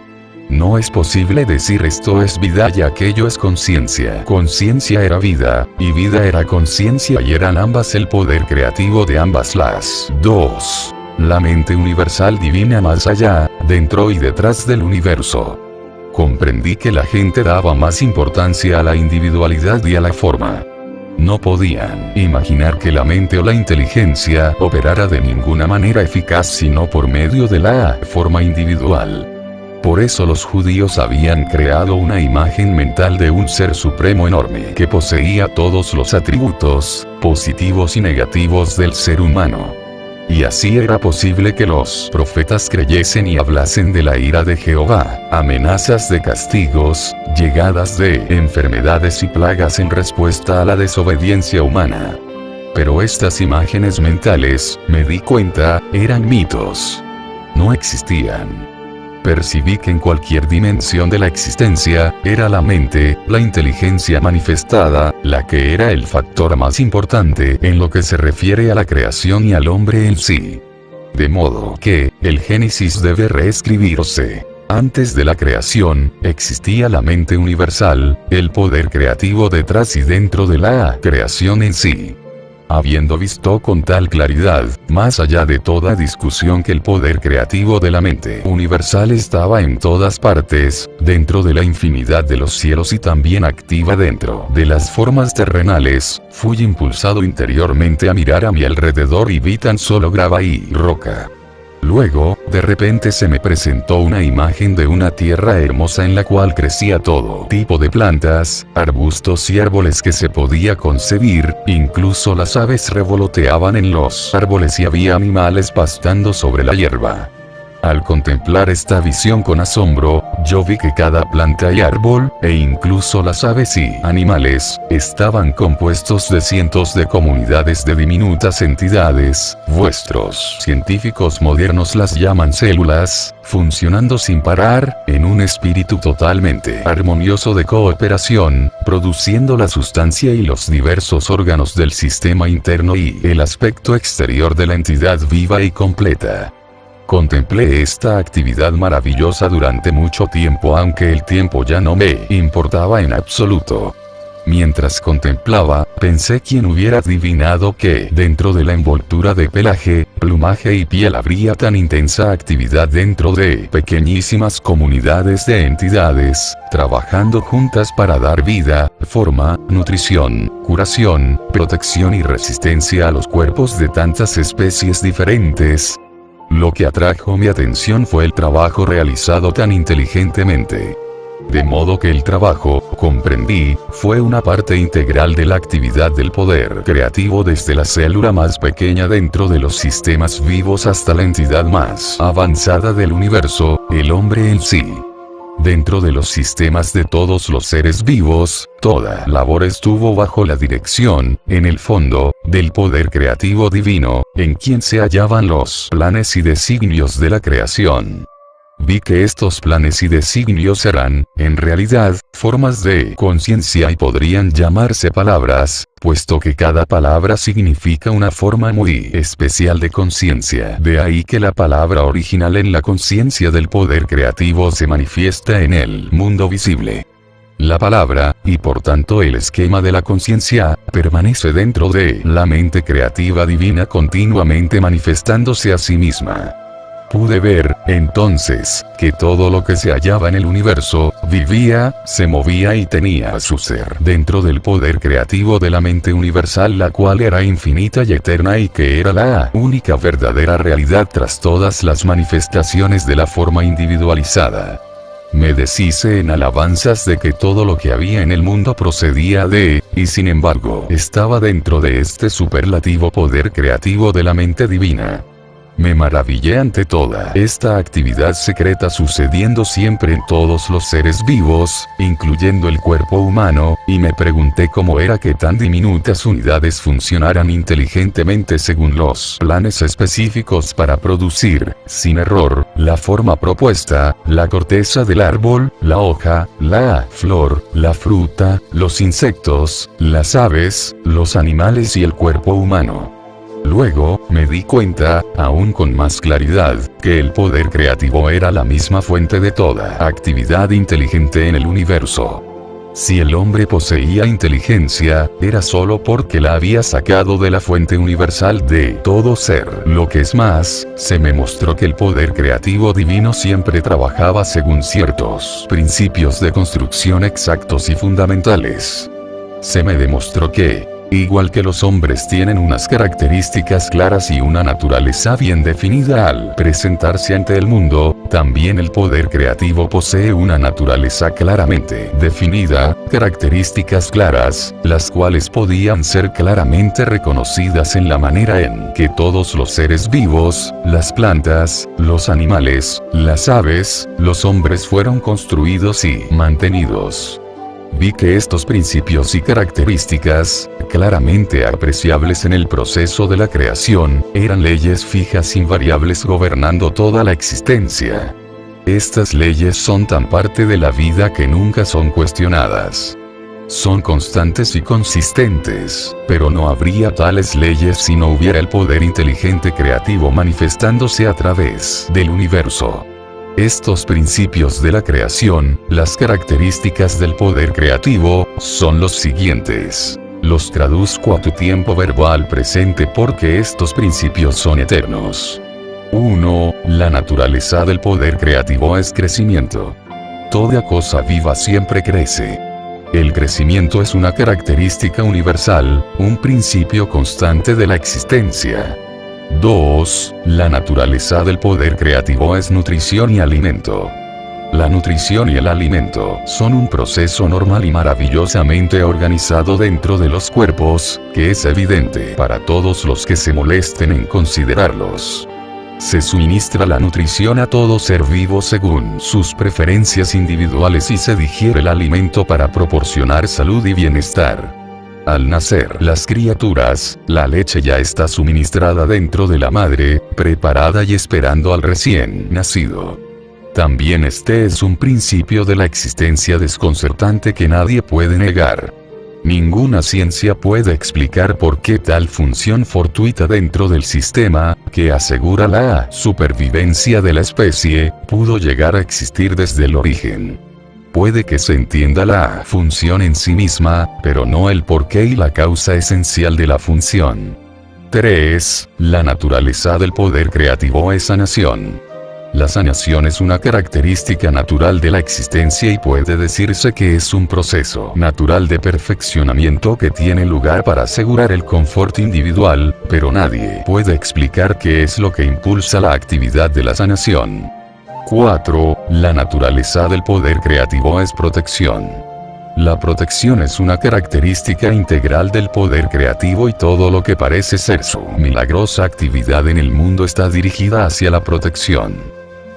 No es posible decir esto es vida y aquello es conciencia. Conciencia era vida, y vida era conciencia y eran ambas el poder creativo de ambas las dos. La mente universal divina más allá, dentro y detrás del universo. Comprendí que la gente daba más importancia a la individualidad y a la forma. No podían imaginar que la mente o la inteligencia operara de ninguna manera eficaz sino por medio de la forma individual. Por eso los judíos habían creado una imagen mental de un ser supremo enorme que poseía todos los atributos, positivos y negativos del ser humano. Y así era posible que los profetas creyesen y hablasen de la ira de Jehová, amenazas de castigos, llegadas de enfermedades y plagas en respuesta a la desobediencia humana. Pero estas imágenes mentales, me di cuenta, eran mitos. No existían. Percibí que en cualquier dimensión de la existencia, era la mente, la inteligencia manifestada, la que era el factor más importante en lo que se refiere a la creación y al hombre en sí. De modo que, el Génesis debe reescribirse. Antes de la creación, existía la mente universal, el poder creativo detrás y dentro de la creación en sí. Habiendo visto con tal claridad, más allá de toda discusión que el poder creativo de la mente universal estaba en todas partes, dentro de la infinidad de los cielos y también activa dentro de las formas terrenales, fui impulsado interiormente a mirar a mi alrededor y vi tan solo grava y roca. Luego, de repente se me presentó una imagen de una tierra hermosa en la cual crecía todo tipo de plantas, arbustos y árboles que se podía concebir, incluso las aves revoloteaban en los árboles y había animales pastando sobre la hierba. Al contemplar esta visión con asombro, yo vi que cada planta y árbol, e incluso las aves y animales, estaban compuestos de cientos de comunidades de diminutas entidades, vuestros científicos modernos las llaman células, funcionando sin parar, en un espíritu totalmente armonioso de cooperación, produciendo la sustancia y los diversos órganos del sistema interno y el aspecto exterior de la entidad viva y completa. Contemplé esta actividad maravillosa durante mucho tiempo aunque el tiempo ya no me importaba en absoluto. Mientras contemplaba, pensé quién hubiera adivinado que dentro de la envoltura de pelaje, plumaje y piel habría tan intensa actividad dentro de pequeñísimas comunidades de entidades, trabajando juntas para dar vida, forma, nutrición, curación, protección y resistencia a los cuerpos de tantas especies diferentes. Lo que atrajo mi atención fue el trabajo realizado tan inteligentemente. De modo que el trabajo, comprendí, fue una parte integral de la actividad del poder creativo desde la célula más pequeña dentro de los sistemas vivos hasta la entidad más avanzada del universo, el hombre en sí. Dentro de los sistemas de todos los seres vivos, toda labor estuvo bajo la dirección, en el fondo, del poder creativo divino, en quien se hallaban los planes y designios de la creación. Vi que estos planes y designios eran, en realidad, formas de conciencia y podrían llamarse palabras, puesto que cada palabra significa una forma muy especial de conciencia. De ahí que la palabra original en la conciencia del poder creativo se manifiesta en el mundo visible. La palabra, y por tanto el esquema de la conciencia, permanece dentro de la mente creativa divina continuamente manifestándose a sí misma. Pude ver, entonces, que todo lo que se hallaba en el universo, vivía, se movía y tenía su ser dentro del poder creativo de la mente universal, la cual era infinita y eterna y que era la única verdadera realidad tras todas las manifestaciones de la forma individualizada. Me deshice en alabanzas de que todo lo que había en el mundo procedía de, y sin embargo, estaba dentro de este superlativo poder creativo de la mente divina. Me maravillé ante toda esta actividad secreta sucediendo siempre en todos los seres vivos, incluyendo el cuerpo humano, y me pregunté cómo era que tan diminutas unidades funcionaran inteligentemente según los planes específicos para producir, sin error, la forma propuesta, la corteza del árbol, la hoja, la flor, la fruta, los insectos, las aves, los animales y el cuerpo humano. Luego, me di cuenta, aún con más claridad, que el poder creativo era la misma fuente de toda actividad inteligente en el universo. Si el hombre poseía inteligencia, era solo porque la había sacado de la fuente universal de todo ser. Lo que es más, se me mostró que el poder creativo divino siempre trabajaba según ciertos principios de construcción exactos y fundamentales. Se me demostró que, igual que los hombres tienen unas características claras y una naturaleza bien definida al presentarse ante el mundo, también el poder creativo posee una naturaleza claramente definida, características claras, las cuales podían ser claramente reconocidas en la manera en que todos los seres vivos, las plantas, los animales, las aves, los hombres fueron construidos y mantenidos. Vi que estos principios y características, claramente apreciables en el proceso de la creación, eran leyes fijas invariables gobernando toda la existencia. Estas leyes son tan parte de la vida que nunca son cuestionadas. Son constantes y consistentes, pero no habría tales leyes si no hubiera el poder inteligente creativo manifestándose a través del universo. Estos principios de la creación, las características del poder creativo, son los siguientes. Los traduzco a tu tiempo verbal presente porque estos principios son eternos. 1. La naturaleza del poder creativo es crecimiento. Toda cosa viva siempre crece. El crecimiento es una característica universal, un principio constante de la existencia. 2. La naturaleza del poder creativo es nutrición y alimento. La nutrición y el alimento son un proceso normal y maravillosamente organizado dentro de los cuerpos, que es evidente para todos los que se molesten en considerarlos. Se suministra la nutrición a todo ser vivo según sus preferencias individuales y se digiere el alimento para proporcionar salud y bienestar. Al nacer las criaturas, la leche ya está suministrada dentro de la madre, preparada y esperando al recién nacido. También este es un principio de la existencia desconcertante que nadie puede negar. Ninguna ciencia puede explicar por qué tal función fortuita dentro del sistema, que asegura la supervivencia de la especie, pudo llegar a existir desde el origen. Puede que se entienda la función en sí misma, pero no el porqué y la causa esencial de la función. 3. La naturaleza del poder creativo es sanación. La sanación es una característica natural de la existencia y puede decirse que es un proceso natural de perfeccionamiento que tiene lugar para asegurar el confort individual, pero nadie puede explicar qué es lo que impulsa la actividad de la sanación. 4. La naturaleza del poder creativo es protección. La protección es una característica integral del poder creativo y todo lo que parece ser su milagrosa actividad en el mundo está dirigida hacia la protección.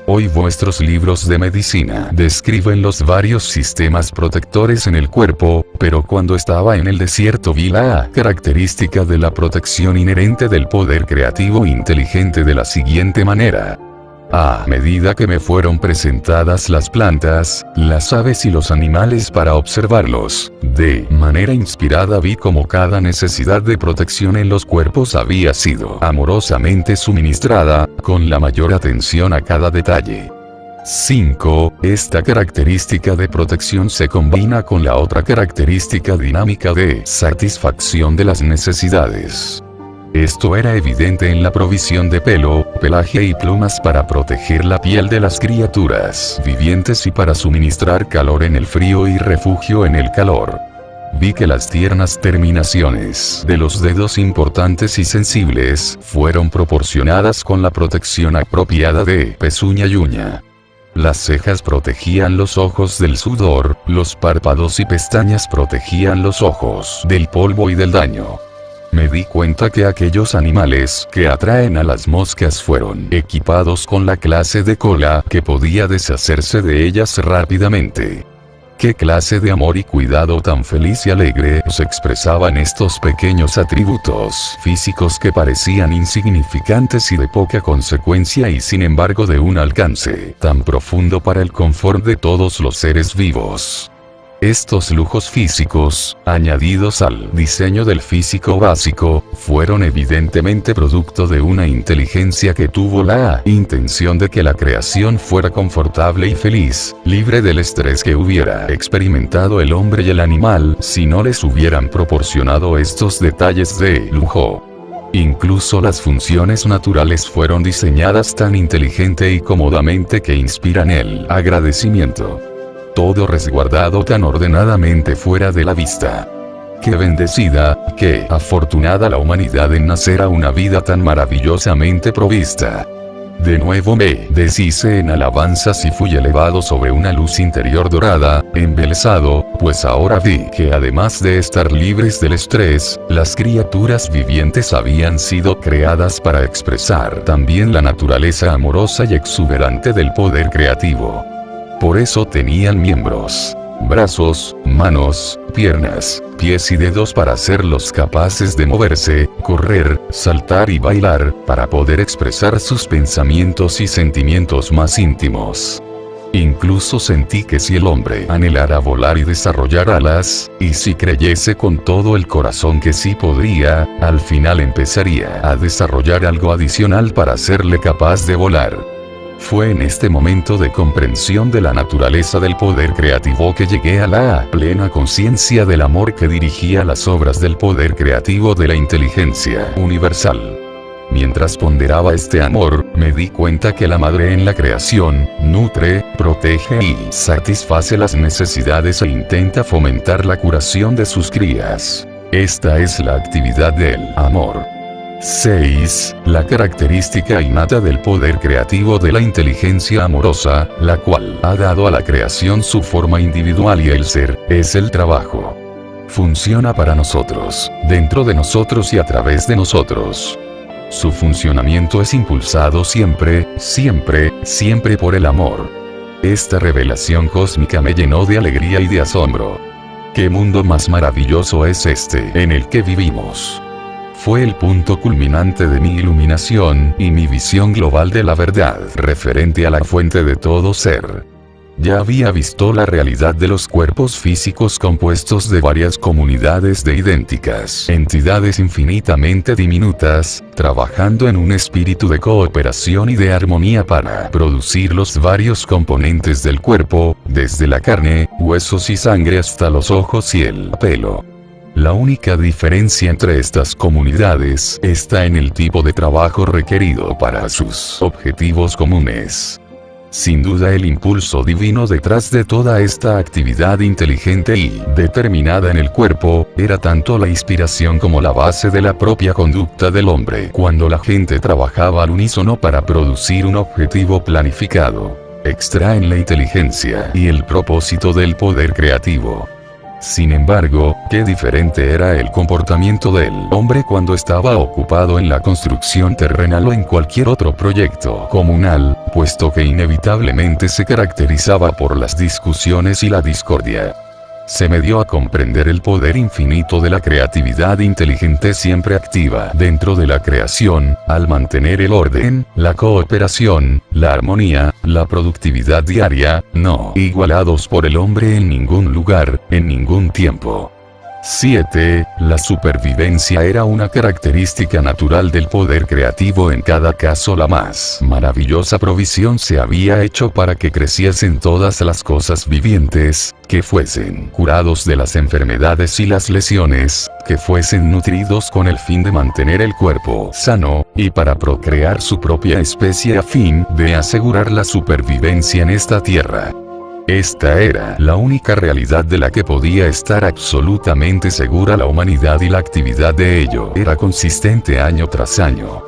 Hoy vuestros libros de medicina describen los varios sistemas protectores en el cuerpo, pero cuando estaba en el desierto vi la característica de la protección inherente del poder creativo inteligente de la siguiente manera. A medida que me fueron presentadas las plantas, las aves y los animales para observarlos, de manera inspirada vi como cada necesidad de protección en los cuerpos había sido amorosamente suministrada, con la mayor atención a cada detalle. 5. Esta característica de protección se combina con la otra característica dinámica de satisfacción de las necesidades. Esto era evidente en la provisión de pelo, pelaje y plumas para proteger la piel de las criaturas vivientes y para suministrar calor en el frío y refugio en el calor. Vi que las tiernas terminaciones de los dedos importantes y sensibles fueron proporcionadas con la protección apropiada de pezuña y uña. Las cejas protegían los ojos del sudor, los párpados y pestañas protegían los ojos del polvo y del daño. Me di cuenta que aquellos animales que atraen a las moscas fueron equipados con la clase de cola que podía deshacerse de ellas rápidamente. ¿Qué clase de amor y cuidado tan feliz y alegre se expresaban estos pequeños atributos físicos que parecían insignificantes y de poca consecuencia y sin embargo de un alcance tan profundo para el confort de todos los seres vivos? Estos lujos físicos, añadidos al diseño del físico básico, fueron evidentemente producto de una inteligencia que tuvo la intención de que la creación fuera confortable y feliz, libre del estrés que hubiera experimentado el hombre y el animal si no les hubieran proporcionado estos detalles de lujo. Incluso las funciones naturales fueron diseñadas tan inteligente y cómodamente que inspiran el agradecimiento. Todo resguardado tan ordenadamente fuera de la vista. Qué bendecida, qué afortunada la humanidad en nacer a una vida tan maravillosamente provista. De nuevo me deshice en alabanzas y fui elevado sobre una luz interior dorada, embelesado, pues ahora vi que además de estar libres del estrés, las criaturas vivientes habían sido creadas para expresar también la naturaleza amorosa y exuberante del poder creativo. Por eso tenían miembros, brazos, manos, piernas, pies y dedos para hacerlos capaces de moverse, correr, saltar y bailar, para poder expresar sus pensamientos y sentimientos más íntimos. Incluso sentí que si el hombre anhelara volar y desarrollar alas, y si creyese con todo el corazón que sí podría, al final empezaría a desarrollar algo adicional para hacerle capaz de volar. Fue en este momento de comprensión de la naturaleza del poder creativo que llegué a la plena conciencia del amor que dirigía las obras del poder creativo de la inteligencia universal. Mientras ponderaba este amor, me di cuenta que la madre en la creación, nutre, protege y satisface las necesidades e intenta fomentar la curación de sus crías. Esta es la actividad del amor. 6. La característica innata del poder creativo de la inteligencia amorosa, la cual ha dado a la creación su forma individual y el ser, es el trabajo. Funciona para nosotros, dentro de nosotros y a través de nosotros. Su funcionamiento es impulsado siempre, siempre, siempre por el amor. Esta revelación cósmica me llenó de alegría y de asombro. ¿Qué mundo más maravilloso es este en el que vivimos? Fue el punto culminante de mi iluminación y mi visión global de la verdad referente a la fuente de todo ser. Ya había visto la realidad de los cuerpos físicos compuestos de varias comunidades de idénticas entidades infinitamente diminutas, trabajando en un espíritu de cooperación y de armonía para producir los varios componentes del cuerpo, desde la carne, huesos y sangre hasta los ojos y el pelo. La única diferencia entre estas comunidades está en el tipo de trabajo requerido para sus objetivos comunes. Sin duda el impulso divino detrás de toda esta actividad inteligente y determinada en el cuerpo, era tanto la inspiración como la base de la propia conducta del hombre cuando la gente trabajaba al unísono para producir un objetivo planificado. Extraen la inteligencia y el propósito del poder creativo. Sin embargo, qué diferente era el comportamiento del hombre cuando estaba ocupado en la construcción terrenal o en cualquier otro proyecto comunal, puesto que inevitablemente se caracterizaba por las discusiones y la discordia. Se me dio a comprender el poder infinito de la creatividad inteligente siempre activa dentro de la creación, al mantener el orden, la cooperación, la armonía, la productividad diaria, no igualados por el hombre en ningún lugar, en ningún tiempo. 7. La supervivencia era una característica natural del poder creativo. En cada caso la más maravillosa provisión se había hecho para que creciesen todas las cosas vivientes, que fuesen curados de las enfermedades y las lesiones, que fuesen nutridos con el fin de mantener el cuerpo sano, y para procrear su propia especie a fin de asegurar la supervivencia en esta tierra. Esta era la única realidad de la que podía estar absolutamente segura la humanidad, y la actividad de ello era consistente año tras año.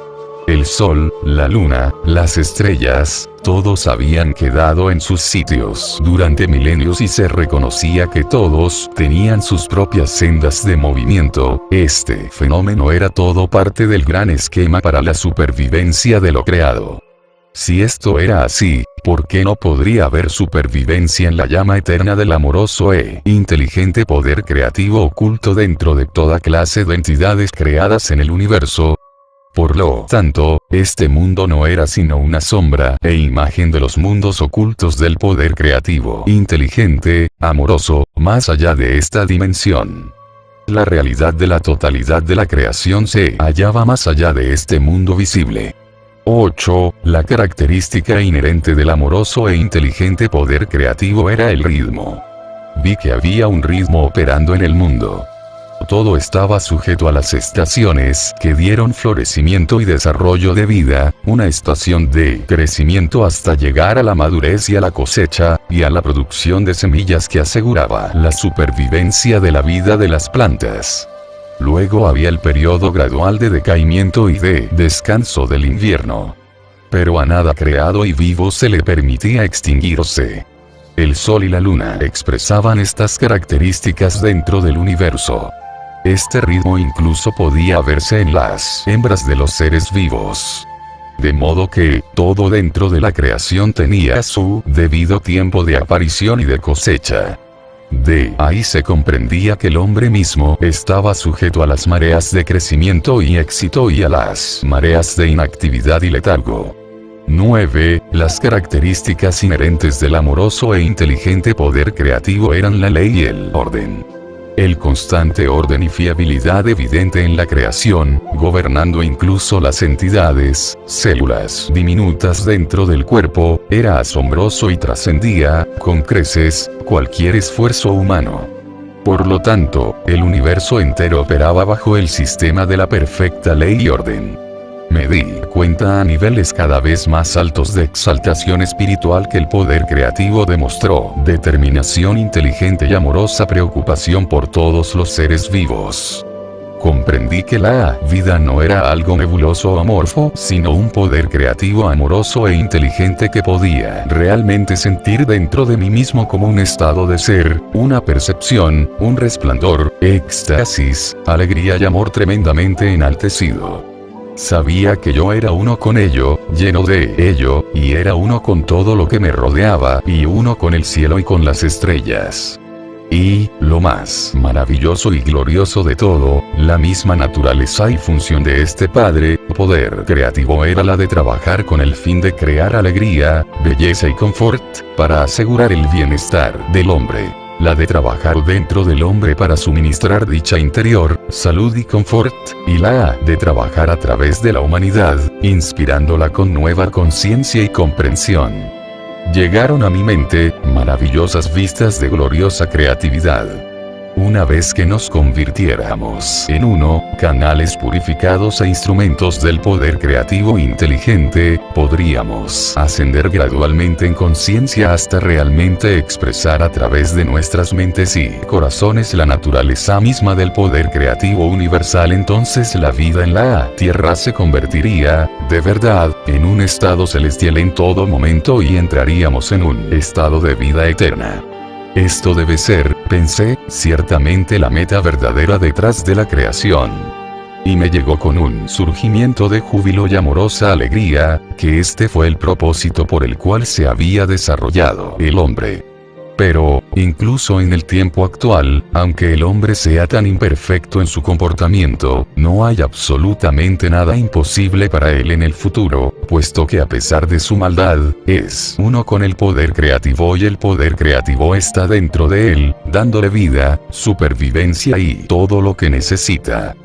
El sol, la luna, las estrellas, todos habían quedado en sus sitios durante milenios y se reconocía que todos tenían sus propias sendas de movimiento. Este fenómeno era todo parte del gran esquema para la supervivencia de lo creado. Si esto era así, ¿por qué no podría haber supervivencia en la llama eterna del amoroso e inteligente poder creativo oculto dentro de toda clase de entidades creadas en el universo? Por lo tanto, este mundo no era sino una sombra e imagen de los mundos ocultos del poder creativo, inteligente, amoroso, más allá de esta dimensión. La realidad de la totalidad de la creación se hallaba más allá de este mundo visible. 8. La característica inherente del amoroso e inteligente poder creativo era el ritmo. Vi que había un ritmo operando en el mundo. Todo estaba sujeto a las estaciones que dieron florecimiento y desarrollo de vida, una estación de crecimiento hasta llegar a la madurez y a la cosecha, y a la producción de semillas que aseguraba la supervivencia de la vida de las plantas. Luego había el periodo gradual de decaimiento y de descanso del invierno. Pero a nada creado y vivo se le permitía extinguirse. El sol y la luna expresaban estas características dentro del universo. Este ritmo incluso podía verse en las hembras de los seres vivos. De modo que, todo dentro de la creación tenía su debido tiempo de aparición y de cosecha. De ahí se comprendía que el hombre mismo estaba sujeto a las mareas de crecimiento y éxito y a las mareas de inactividad y letargo. 9. Las características inherentes del amoroso e inteligente poder creativo eran la ley y el orden. El constante orden y fiabilidad evidente en la creación, gobernando incluso las entidades, células diminutas dentro del cuerpo, era asombroso y trascendía, con creces, cualquier esfuerzo humano. Por lo tanto, el universo entero operaba bajo el sistema de la perfecta ley y orden. Me di cuenta a niveles cada vez más altos de exaltación espiritual que el poder creativo demostró determinación inteligente y amorosa preocupación por todos los seres vivos. Comprendí que la vida no era algo nebuloso o amorfo, sino un poder creativo amoroso e inteligente que podía realmente sentir dentro de mí mismo como un estado de ser, una percepción, un resplandor, éxtasis, alegría y amor tremendamente enaltecido. Sabía que yo era uno con ello, lleno de ello, y era uno con todo lo que me rodeaba, y uno con el cielo y con las estrellas. Y, lo más maravilloso y glorioso de todo, la misma naturaleza y función de este Padre, poder creativo era la de trabajar con el fin de crear alegría, belleza y confort, para asegurar el bienestar del hombre. La de trabajar dentro del hombre para suministrar dicha interior, salud y confort, y la de trabajar a través de la humanidad, inspirándola con nueva conciencia y comprensión. Llegaron a mi mente maravillosas vistas de gloriosa creatividad. Una vez que nos convirtiéramos en uno, canales purificados e instrumentos del poder creativo inteligente, podríamos ascender gradualmente en conciencia hasta realmente expresar a través de nuestras mentes y corazones la naturaleza misma del poder creativo universal. Entonces la vida en la tierra se convertiría, de verdad, en un estado celestial en todo momento y entraríamos en un estado de vida eterna. Esto debe ser, pensé, ciertamente la meta verdadera detrás de la creación. Y me llegó con un surgimiento de júbilo y amorosa alegría, que este fue el propósito por el cual se había desarrollado el hombre. Pero, incluso en el tiempo actual, aunque el hombre sea tan imperfecto en su comportamiento, no hay absolutamente nada imposible para él en el futuro, puesto que a pesar de su maldad, es uno con el poder creativo y el poder creativo está dentro de él, dándole vida, supervivencia y todo lo que necesita.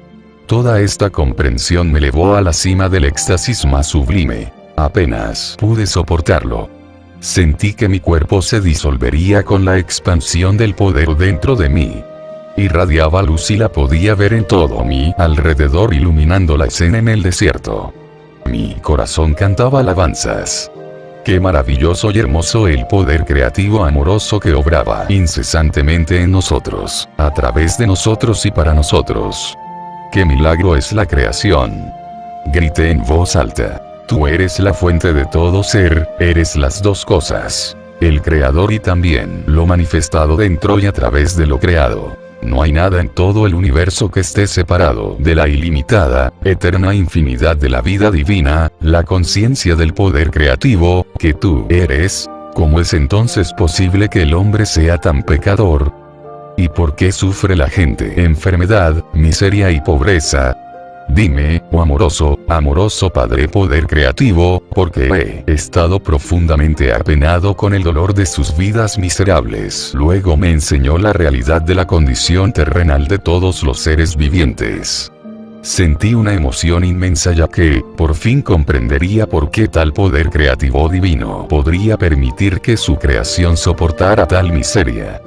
Toda esta comprensión me llevó a la cima del éxtasis más sublime. Apenas pude soportarlo. Sentí que mi cuerpo se disolvería con la expansión del poder dentro de mí. Irradiaba luz y la podía ver en todo mi alrededor, iluminando la escena en el desierto. Mi corazón cantaba alabanzas. Qué maravilloso y hermoso el poder creativo amoroso que obraba incesantemente en nosotros, a través de nosotros y para nosotros. ¡Qué milagro es la creación! Grité en voz alta. Tú eres la fuente de todo ser, eres las dos cosas. El creador y también lo manifestado dentro y a través de lo creado. No hay nada en todo el universo que esté separado de la ilimitada, eterna infinidad de la vida divina, la conciencia del poder creativo, que tú eres. ¿Cómo es entonces posible que el hombre sea tan pecador? ¿Y por qué sufre la gente enfermedad, miseria y pobreza? Dime, oh amoroso, amoroso Padre Poder Creativo, porque he estado profundamente apenado con el dolor de sus vidas miserables. Luego me enseñó la realidad de la condición terrenal de todos los seres vivientes. Sentí una emoción inmensa, ya que, por fin comprendería por qué tal poder creativo divino podría permitir que su creación soportara tal miseria.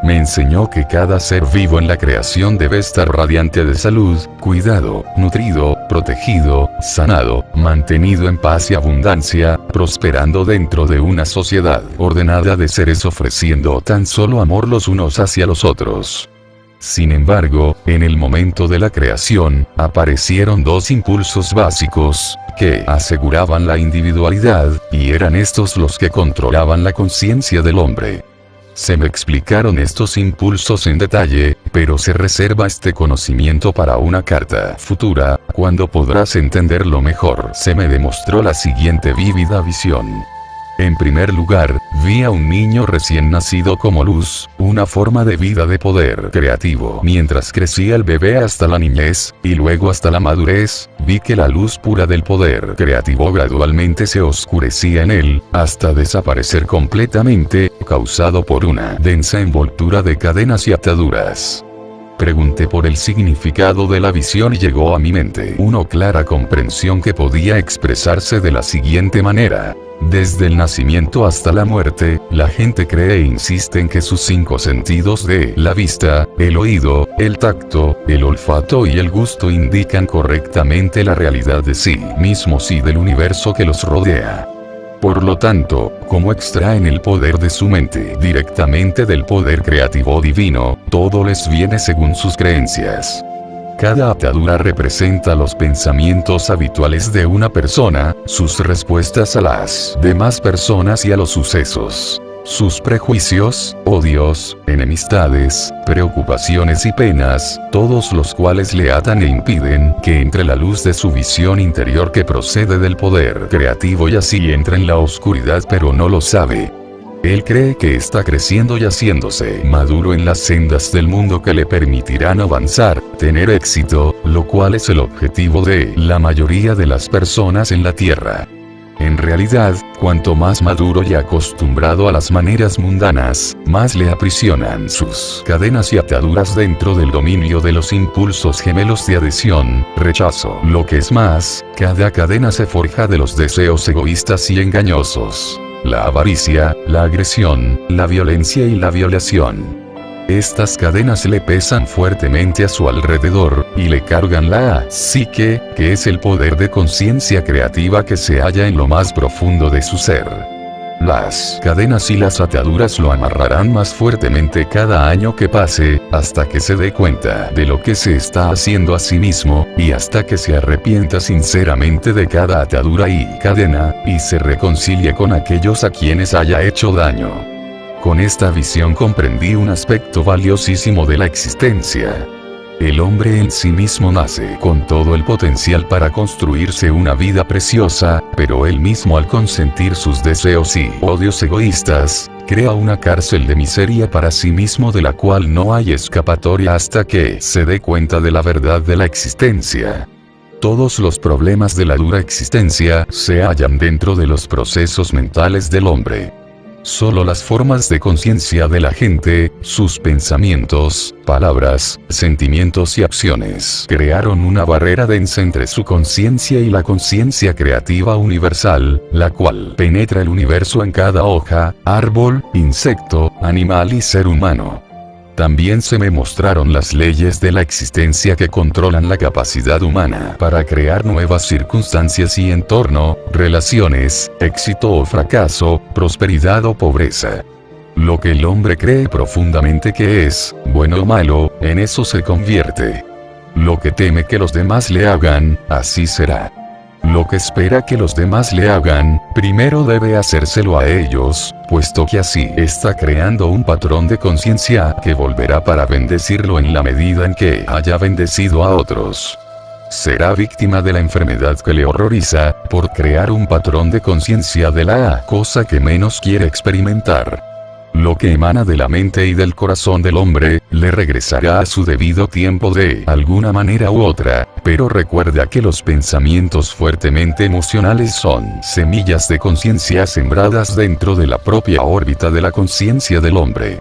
Me enseñó que cada ser vivo en la creación debe estar radiante de salud, cuidado, nutrido, protegido, sanado, mantenido en paz y abundancia, prosperando dentro de una sociedad ordenada de seres ofreciendo tan solo amor los unos hacia los otros. Sin embargo, en el momento de la creación, aparecieron dos impulsos básicos, que aseguraban la individualidad, y eran estos los que controlaban la conciencia del hombre. Se me explicaron estos impulsos en detalle, pero se reserva este conocimiento para una carta futura, cuando podrás entenderlo mejor. Se me demostró la siguiente vívida visión. En primer lugar, vi a un niño recién nacido como luz, una forma de vida de poder creativo. Mientras crecía el bebé hasta la niñez, y luego hasta la madurez, vi que la luz pura del poder creativo gradualmente se oscurecía en él, hasta desaparecer completamente, causado por una densa envoltura de cadenas y ataduras. Pregunté por el significado de la visión y llegó a mi mente una clara comprensión que podía expresarse de la siguiente manera. Desde el nacimiento hasta la muerte, la gente cree e insiste en que sus 5 sentidos de la vista, el oído, el tacto, el olfato y el gusto indican correctamente la realidad de sí mismos y del universo que los rodea. Por lo tanto, como extraen el poder de su mente directamente del poder creativo divino, todo les viene según sus creencias. Cada atadura representa los pensamientos habituales de una persona, sus respuestas a las demás personas y a los sucesos, sus prejuicios, odios, enemistades, preocupaciones y penas, todos los cuales le atan e impiden que entre la luz de su visión interior que procede del poder creativo y así entra en la oscuridad, pero no lo sabe. Él cree que está creciendo y haciéndose maduro en las sendas del mundo que le permitirán avanzar, tener éxito, lo cual es el objetivo de la mayoría de las personas en la Tierra. En realidad, cuanto más maduro y acostumbrado a las maneras mundanas, más le aprisionan sus cadenas y ataduras dentro del dominio de los impulsos gemelos de adhesión, rechazo. Lo que es más, cada cadena se forja de los deseos egoístas y engañosos. La avaricia, la agresión, la violencia y la violación. Estas cadenas le pesan fuertemente a su alrededor, y le cargan la psique, que es el poder de conciencia creativa que se halla en lo más profundo de su ser. Las cadenas y las ataduras lo amarrarán más fuertemente cada año que pase, hasta que se dé cuenta de lo que se está haciendo a sí mismo, y hasta que se arrepienta sinceramente de cada atadura y cadena, y se reconcilie con aquellos a quienes haya hecho daño. Con esta visión comprendí un aspecto valiosísimo de la existencia. El hombre en sí mismo nace con todo el potencial para construirse una vida preciosa, pero él mismo al consentir sus deseos y odios egoístas, crea una cárcel de miseria para sí mismo de la cual no hay escapatoria hasta que se dé cuenta de la verdad de la existencia. Todos los problemas de la dura existencia se hallan dentro de los procesos mentales del hombre. Solo las formas de conciencia de la gente, sus pensamientos, palabras, sentimientos y acciones crearon una barrera densa entre su conciencia y la conciencia creativa universal, la cual penetra el universo en cada hoja, árbol, insecto, animal y ser humano. También se me mostraron las leyes de la existencia que controlan la capacidad humana para crear nuevas circunstancias y entorno, relaciones, éxito o fracaso, prosperidad o pobreza. Lo que el hombre cree profundamente que es, bueno o malo, en eso se convierte. Lo que teme que los demás le hagan, así será. Lo que espera que los demás le hagan, primero debe hacérselo a ellos, puesto que así está creando un patrón de conciencia que volverá para bendecirlo en la medida en que haya bendecido a otros. Será víctima de la enfermedad que le horroriza, por crear un patrón de conciencia de la cosa que menos quiere experimentar. Lo que emana de la mente y del corazón del hombre, le regresará a su debido tiempo de alguna manera u otra, pero recuerda que los pensamientos fuertemente emocionales son semillas de conciencia sembradas dentro de la propia órbita de la conciencia del hombre.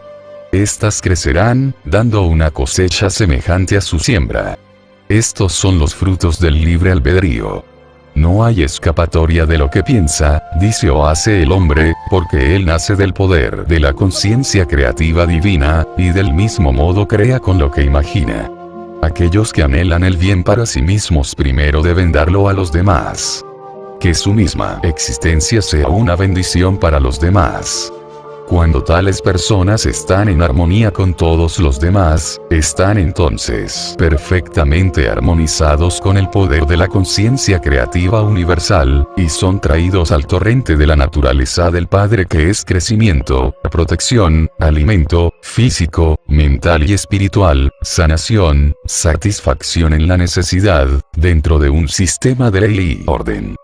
Estas crecerán, dando una cosecha semejante a su siembra. Estos son los frutos del libre albedrío. No hay escapatoria de lo que piensa, dice o hace el hombre, porque él nace del poder de la conciencia creativa divina, y del mismo modo crea con lo que imagina. Aquellos que anhelan el bien para sí mismos primero deben darlo a los demás. Que su misma existencia sea una bendición para los demás. Cuando tales personas están en armonía con todos los demás, están entonces perfectamente armonizados con el poder de la conciencia creativa universal, y son traídos al torrente de la naturaleza del Padre que es crecimiento, protección, alimento, físico, mental y espiritual, sanación, satisfacción en la necesidad, dentro de un sistema de ley y orden.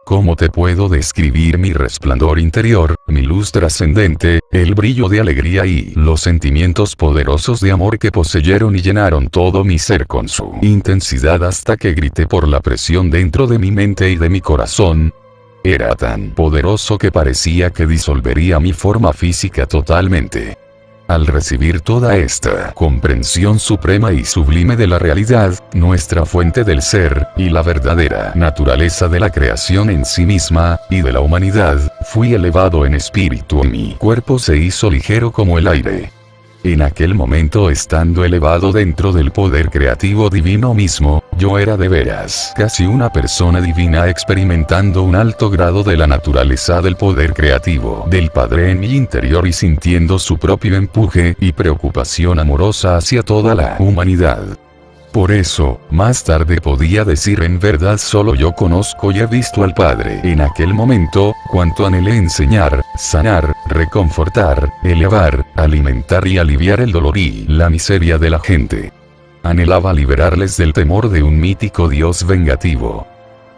¿Cómo te puedo describir mi resplandor interior, mi luz trascendente, el brillo de alegría y los sentimientos poderosos de amor que poseyeron y llenaron todo mi ser con su intensidad hasta que grité por la presión dentro de mi mente y de mi corazón? Era tan poderoso que parecía que disolvería mi forma física totalmente. Al recibir toda esta comprensión suprema y sublime de la realidad, nuestra fuente del ser, y la verdadera naturaleza de la creación en sí misma, y de la humanidad, fui elevado en espíritu y mi cuerpo se hizo ligero como el aire. En aquel momento, estando elevado dentro del poder creativo divino mismo, yo era de veras casi una persona divina experimentando un alto grado de la naturaleza del poder creativo del Padre en mi interior y sintiendo su propio empuje y preocupación amorosa hacia toda la humanidad. Por eso, más tarde podía decir en verdad solo yo conozco y he visto al Padre. En aquel momento, cuanto anhelé enseñar, sanar, reconfortar, elevar, alimentar y aliviar el dolor y la miseria de la gente. Anhelaba liberarles del temor de un mítico Dios vengativo.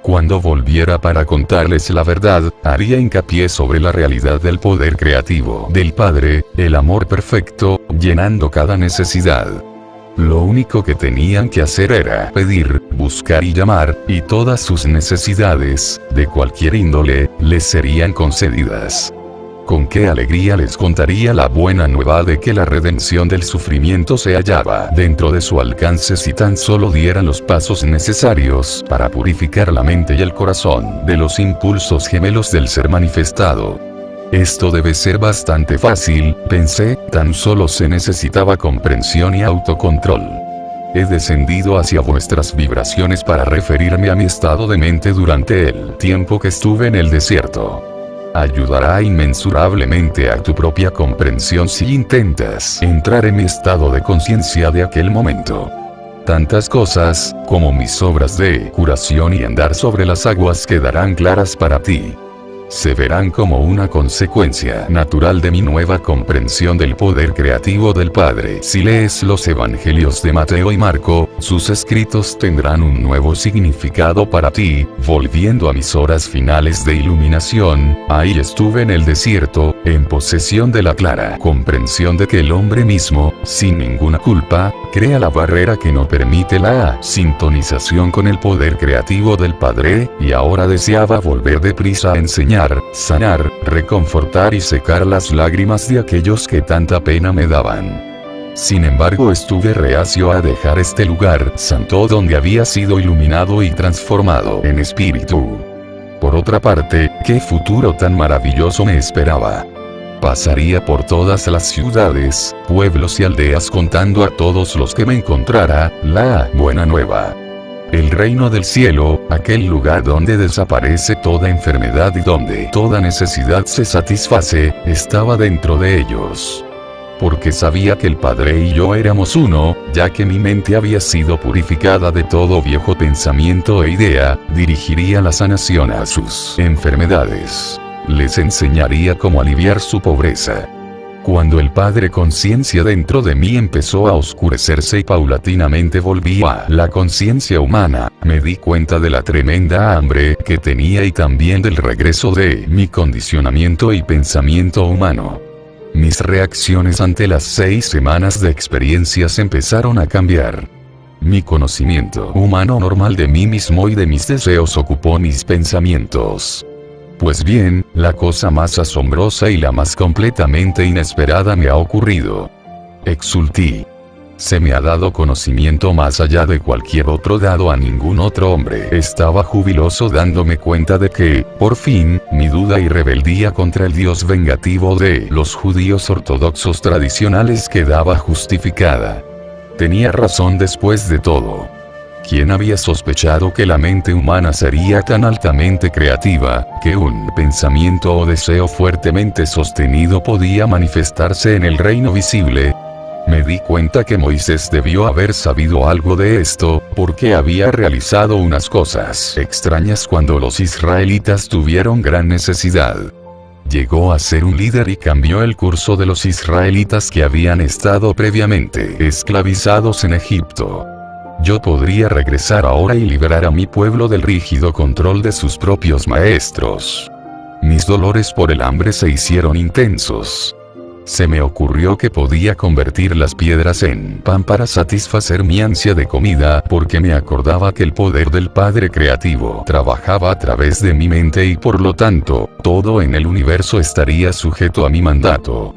Cuando volviera para contarles la verdad, haría hincapié sobre la realidad del poder creativo del Padre, el amor perfecto, llenando cada necesidad. Lo único que tenían que hacer era pedir, buscar y llamar, y todas sus necesidades, de cualquier índole, les serían concedidas. Con qué alegría les contaría la buena nueva de que la redención del sufrimiento se hallaba dentro de su alcance si tan solo dieran los pasos necesarios para purificar la mente y el corazón de los impulsos gemelos del ser manifestado. Esto debe ser bastante fácil, pensé, tan solo se necesitaba comprensión y autocontrol. He descendido hacia vuestras vibraciones para referirme a mi estado de mente durante el tiempo que estuve en el desierto. Ayudará inmensurablemente a tu propia comprensión si intentas entrar en mi estado de conciencia de aquel momento. Tantas cosas, como mis obras de curación y andar sobre las aguas quedarán claras para ti. se verán como una consecuencia natural de mi nueva comprensión del poder creativo del Padre. Si lees los evangelios de Mateo y Marco, sus escritos tendrán un nuevo significado para ti. Volviendo a mis horas finales de iluminación, ahí estuve en el desierto, en posesión de la clara comprensión de que el hombre mismo, sin ninguna culpa, crea la barrera que no permite la sintonización con el poder creativo del Padre, y ahora deseaba volver deprisa a enseñar, sanar, reconfortar y secar las lágrimas de aquellos que tanta pena me daban. Sin embargo, estuve reacio a dejar este lugar santo donde había sido iluminado y transformado en espíritu. Por otra parte, ¿qué futuro tan maravilloso me esperaba? Pasaría por todas las ciudades, pueblos y aldeas contando a todos los que me encontrara la buena nueva. El reino del cielo, aquel lugar donde desaparece toda enfermedad y donde toda necesidad se satisface, estaba dentro de ellos. Porque sabía que el Padre y yo éramos uno, ya que mi mente había sido purificada de todo viejo pensamiento e idea, dirigiría la sanación a sus enfermedades. Les enseñaría cómo aliviar su pobreza. Cuando el Padre Conciencia dentro de mí empezó a oscurecerse y paulatinamente volví a la conciencia humana, me di cuenta de la tremenda hambre que tenía y también del regreso de mi condicionamiento y pensamiento humano. Mis reacciones ante las 6 semanas de experiencias empezaron a cambiar. Mi conocimiento humano normal de mí mismo y de mis deseos ocupó mis pensamientos. Pues bien, la cosa más asombrosa y la más completamente inesperada me ha ocurrido. Exulté. Se me ha dado conocimiento más allá de cualquier otro dado a ningún otro hombre. Estaba jubiloso dándome cuenta de que, por fin, mi duda y rebeldía contra el Dios vengativo de los judíos ortodoxos tradicionales quedaba justificada. Tenía razón después de todo. ¿Quién había sospechado que la mente humana sería tan altamente creativa, que un pensamiento o deseo fuertemente sostenido podía manifestarse en el reino visible? Me di cuenta que Moisés debió haber sabido algo de esto, porque había realizado unas cosas extrañas cuando los israelitas tuvieron gran necesidad. Llegó a ser un líder y cambió el curso de los israelitas que habían estado previamente esclavizados en Egipto. Yo podría regresar ahora y liberar a mi pueblo del rígido control de sus propios maestros. Mis dolores por el hambre se hicieron intensos. Se me ocurrió que podía convertir las piedras en pan para satisfacer mi ansia de comida, porque me acordaba que el poder del Padre Creativo trabajaba a través de mi mente y por lo tanto, todo en el universo estaría sujeto a mi mandato.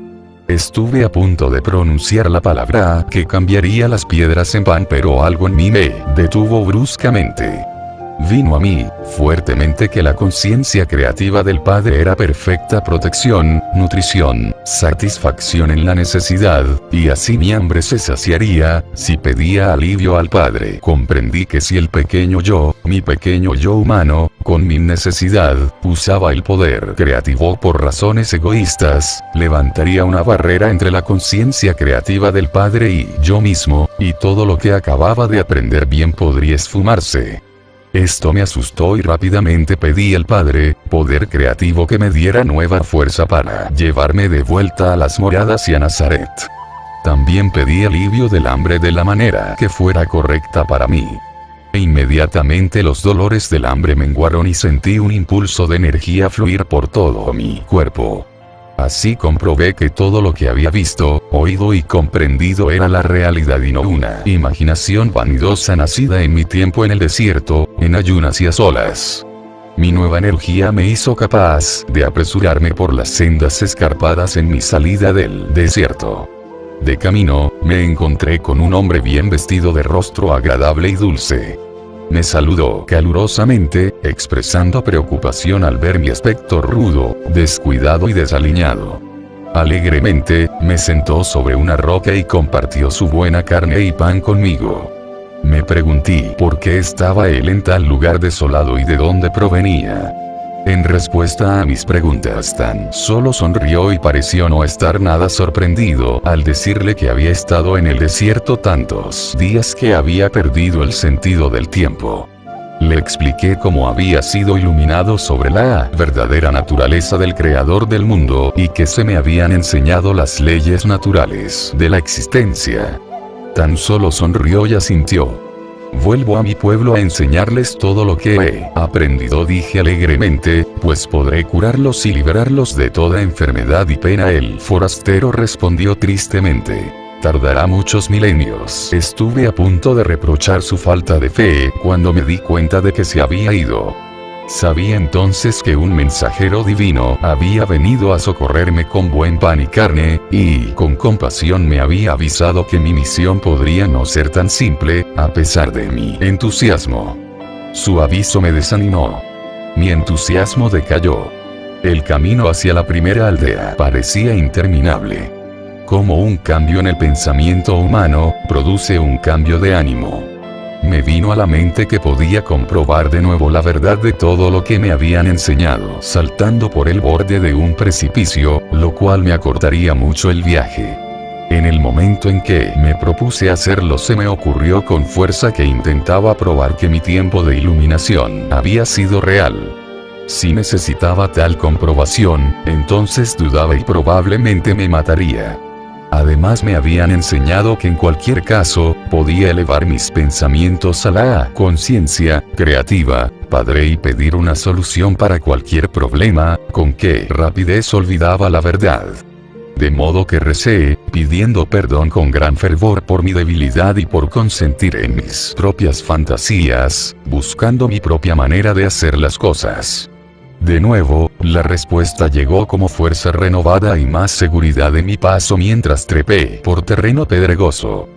Estuve a punto de pronunciar la palabra que cambiaría las piedras en pan, pero algo en mí me detuvo bruscamente. Vino a mí, fuertemente, que la conciencia creativa del Padre era perfecta protección, nutrición, satisfacción en la necesidad, y así mi hambre se saciaría, si pedía alivio al Padre. Comprendí que si el pequeño yo, mi pequeño yo humano, con mi necesidad, usaba el poder creativo por razones egoístas, levantaría una barrera entre la conciencia creativa del Padre y yo mismo, y todo lo que acababa de aprender bien podría esfumarse. Esto me asustó y rápidamente pedí al Padre, poder creativo, que me diera nueva fuerza para llevarme de vuelta a las moradas y a Nazaret. También pedí alivio del hambre de la manera que fuera correcta para mí. E inmediatamente los dolores del hambre menguaron y sentí un impulso de energía fluir por todo mi cuerpo. Así comprobé que todo lo que había visto, oído y comprendido era la realidad y no una imaginación vanidosa nacida en mi tiempo en el desierto, en ayunas y a solas. Mi nueva energía me hizo capaz de apresurarme por las sendas escarpadas en mi salida del desierto. De camino, me encontré con un hombre bien vestido, de rostro agradable y dulce. Me saludó calurosamente, expresando preocupación al ver mi aspecto rudo, descuidado y desaliñado. Alegremente, me sentó sobre una roca y compartió su buena carne y pan conmigo. Me pregunté por qué estaba él en tal lugar desolado y de dónde provenía. En respuesta a mis preguntas, tan solo sonrió y pareció no estar nada sorprendido al decirle que había estado en el desierto tantos días que había perdido el sentido del tiempo. Le expliqué cómo había sido iluminado sobre la verdadera naturaleza del creador del mundo y que se me habían enseñado las leyes naturales de la existencia. Tan solo sonrió y asintió. Vuelvo a mi pueblo a enseñarles todo lo que he aprendido, dije alegremente, pues podré curarlos y liberarlos de toda enfermedad y pena. El forastero respondió tristemente. Tardará muchos milenios. Estuve a punto de reprochar su falta de fe cuando me di cuenta de que se había ido. Sabía entonces que un mensajero divino había venido a socorrerme con buen pan y carne, y con compasión me había avisado que mi misión podría no ser tan simple, a pesar de mi entusiasmo. Su aviso me desanimó. Mi entusiasmo decayó. El camino hacia la primera aldea parecía interminable. Como un cambio en el pensamiento humano, produce un cambio de ánimo. Me vino a la mente que podía comprobar de nuevo la verdad de todo lo que me habían enseñado, saltando por el borde de un precipicio, lo cual me acortaría mucho el viaje. En el momento en que me propuse hacerlo, se me ocurrió con fuerza que intentaba probar que mi tiempo de iluminación había sido real. Si necesitaba tal comprobación, entonces dudaba y probablemente me mataría. Además me habían enseñado que en cualquier caso, podía elevar mis pensamientos a la conciencia creativa, Padre, y pedir una solución para cualquier problema. Con qué rapidez olvidaba la verdad. De modo que recé, pidiendo perdón con gran fervor por mi debilidad y por consentir en mis propias fantasías, buscando mi propia manera de hacer las cosas. De nuevo, la respuesta llegó como fuerza renovada y más seguridad en mi paso mientras trepé por terreno pedregoso.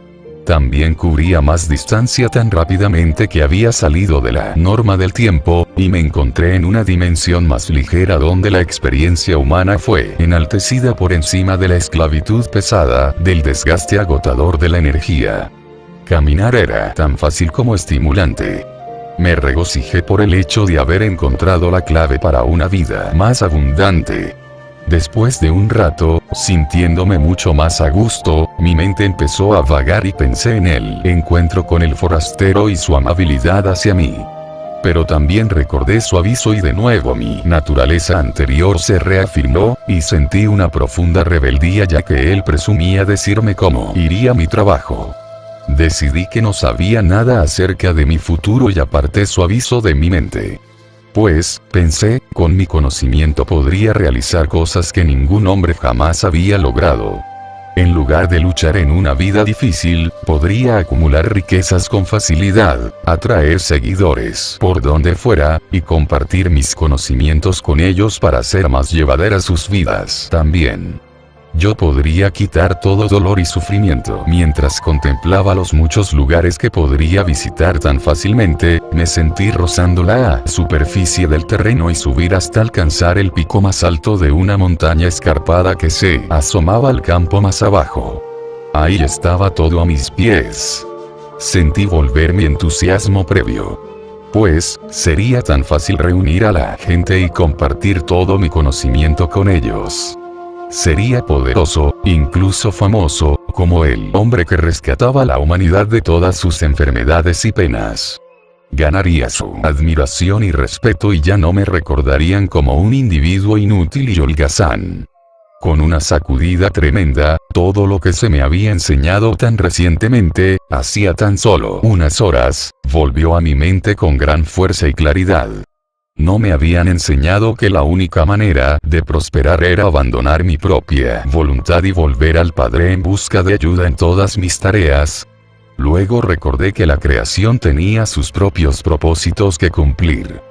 También cubría más distancia tan rápidamente que había salido de la norma del tiempo, y me encontré en una dimensión más ligera donde la experiencia humana fue enaltecida por encima de la esclavitud pesada, del desgaste agotador de la energía. Caminar era tan fácil como estimulante. Me regocijé por el hecho de haber encontrado la clave para una vida más abundante. Después de un rato, sintiéndome mucho más a gusto, mi mente empezó a vagar y pensé en el encuentro con el forastero y su amabilidad hacia mí. Pero también recordé su aviso y de nuevo mi naturaleza anterior se reafirmó, y sentí una profunda rebeldía ya que él presumía decirme cómo iría mi trabajo. Decidí que no sabía nada acerca de mi futuro y aparté su aviso de mi mente. Pues, pensé, con mi conocimiento podría realizar cosas que ningún hombre jamás había logrado. En lugar de luchar en una vida difícil, podría acumular riquezas con facilidad, atraer seguidores por donde fuera, y compartir mis conocimientos con ellos para hacer más llevaderas sus vidas también. Yo podría quitar todo dolor y sufrimiento. Mientras contemplaba los muchos lugares que podría visitar tan fácilmente, me sentí rozando la superficie del terreno y subir hasta alcanzar el pico más alto de una montaña escarpada que se asomaba al campo más abajo. Ahí estaba todo a mis pies. Sentí volver mi entusiasmo previo. Pues, sería tan fácil reunir a la gente y compartir todo mi conocimiento con ellos. Sería poderoso, incluso famoso, como el hombre que rescataba a la humanidad de todas sus enfermedades y penas. Ganaría su admiración y respeto y ya no me recordarían como un individuo inútil y holgazán. Con una sacudida tremenda, todo lo que se me había enseñado tan recientemente, hacía tan solo unas horas, volvió a mi mente con gran fuerza y claridad. No me habían enseñado que la única manera de prosperar era abandonar mi propia voluntad y volver al Padre en busca de ayuda en todas mis tareas. Luego recordé que la creación tenía sus propios propósitos que cumplir.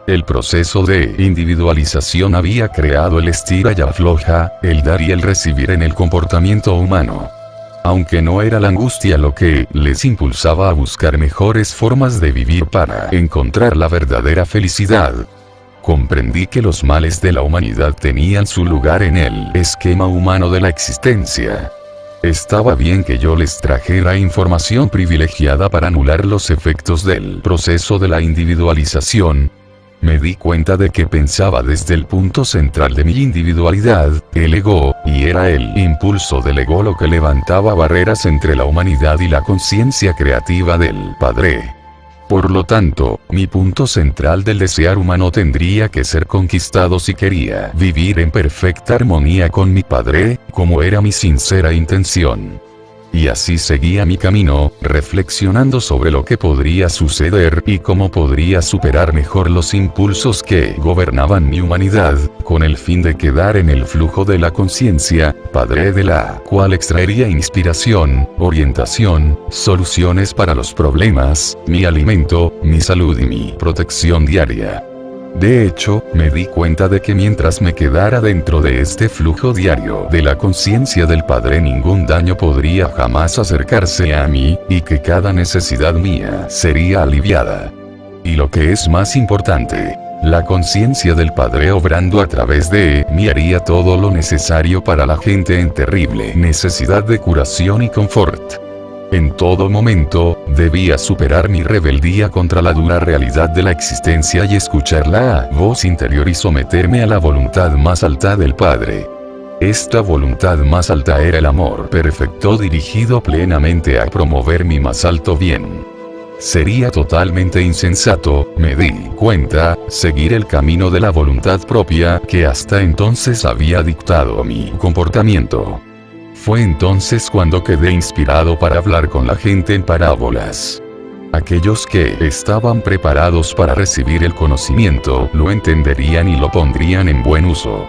El proceso de individualización había creado el estira y afloja, el dar y el recibir en el comportamiento humano. Aunque no era la angustia lo que les impulsaba a buscar mejores formas de vivir para encontrar la verdadera felicidad. Comprendí que los males de la humanidad tenían su lugar en el esquema humano de la existencia. Estaba bien que yo les trajera información privilegiada para anular los efectos del proceso de la individualización. Me di cuenta de que pensaba desde el punto central de mi individualidad, el ego, y era el impulso del ego lo que levantaba barreras entre la humanidad y la conciencia creativa del Padre. Por lo tanto, mi punto central del desear humano tendría que ser conquistado si quería vivir en perfecta armonía con mi Padre, como era mi sincera intención. Y así seguía mi camino, reflexionando sobre lo que podría suceder y cómo podría superar mejor los impulsos que gobernaban mi humanidad, con el fin de quedar en el flujo de la conciencia, Padre, de la cual extraería inspiración, orientación, soluciones para los problemas, mi alimento, mi salud y mi protección diaria. De hecho, me di cuenta de que mientras me quedara dentro de este flujo diario de la conciencia del Padre, ningún daño podría jamás acercarse a mí, y que cada necesidad mía sería aliviada. Y lo que es más importante, la conciencia del Padre obrando a través de mí haría todo lo necesario para la gente en terrible necesidad de curación y confort. En todo momento, debía superar mi rebeldía contra la dura realidad de la existencia y escuchar la voz interior y someterme a la voluntad más alta del Padre. Esta voluntad más alta era el amor perfecto dirigido plenamente a promover mi más alto bien. Sería totalmente insensato, me di cuenta, seguir el camino de la voluntad propia que hasta entonces había dictado mi comportamiento. Fue entonces cuando quedé inspirado para hablar con la gente en parábolas. Aquellos que estaban preparados para recibir el conocimiento lo entenderían y lo pondrían en buen uso.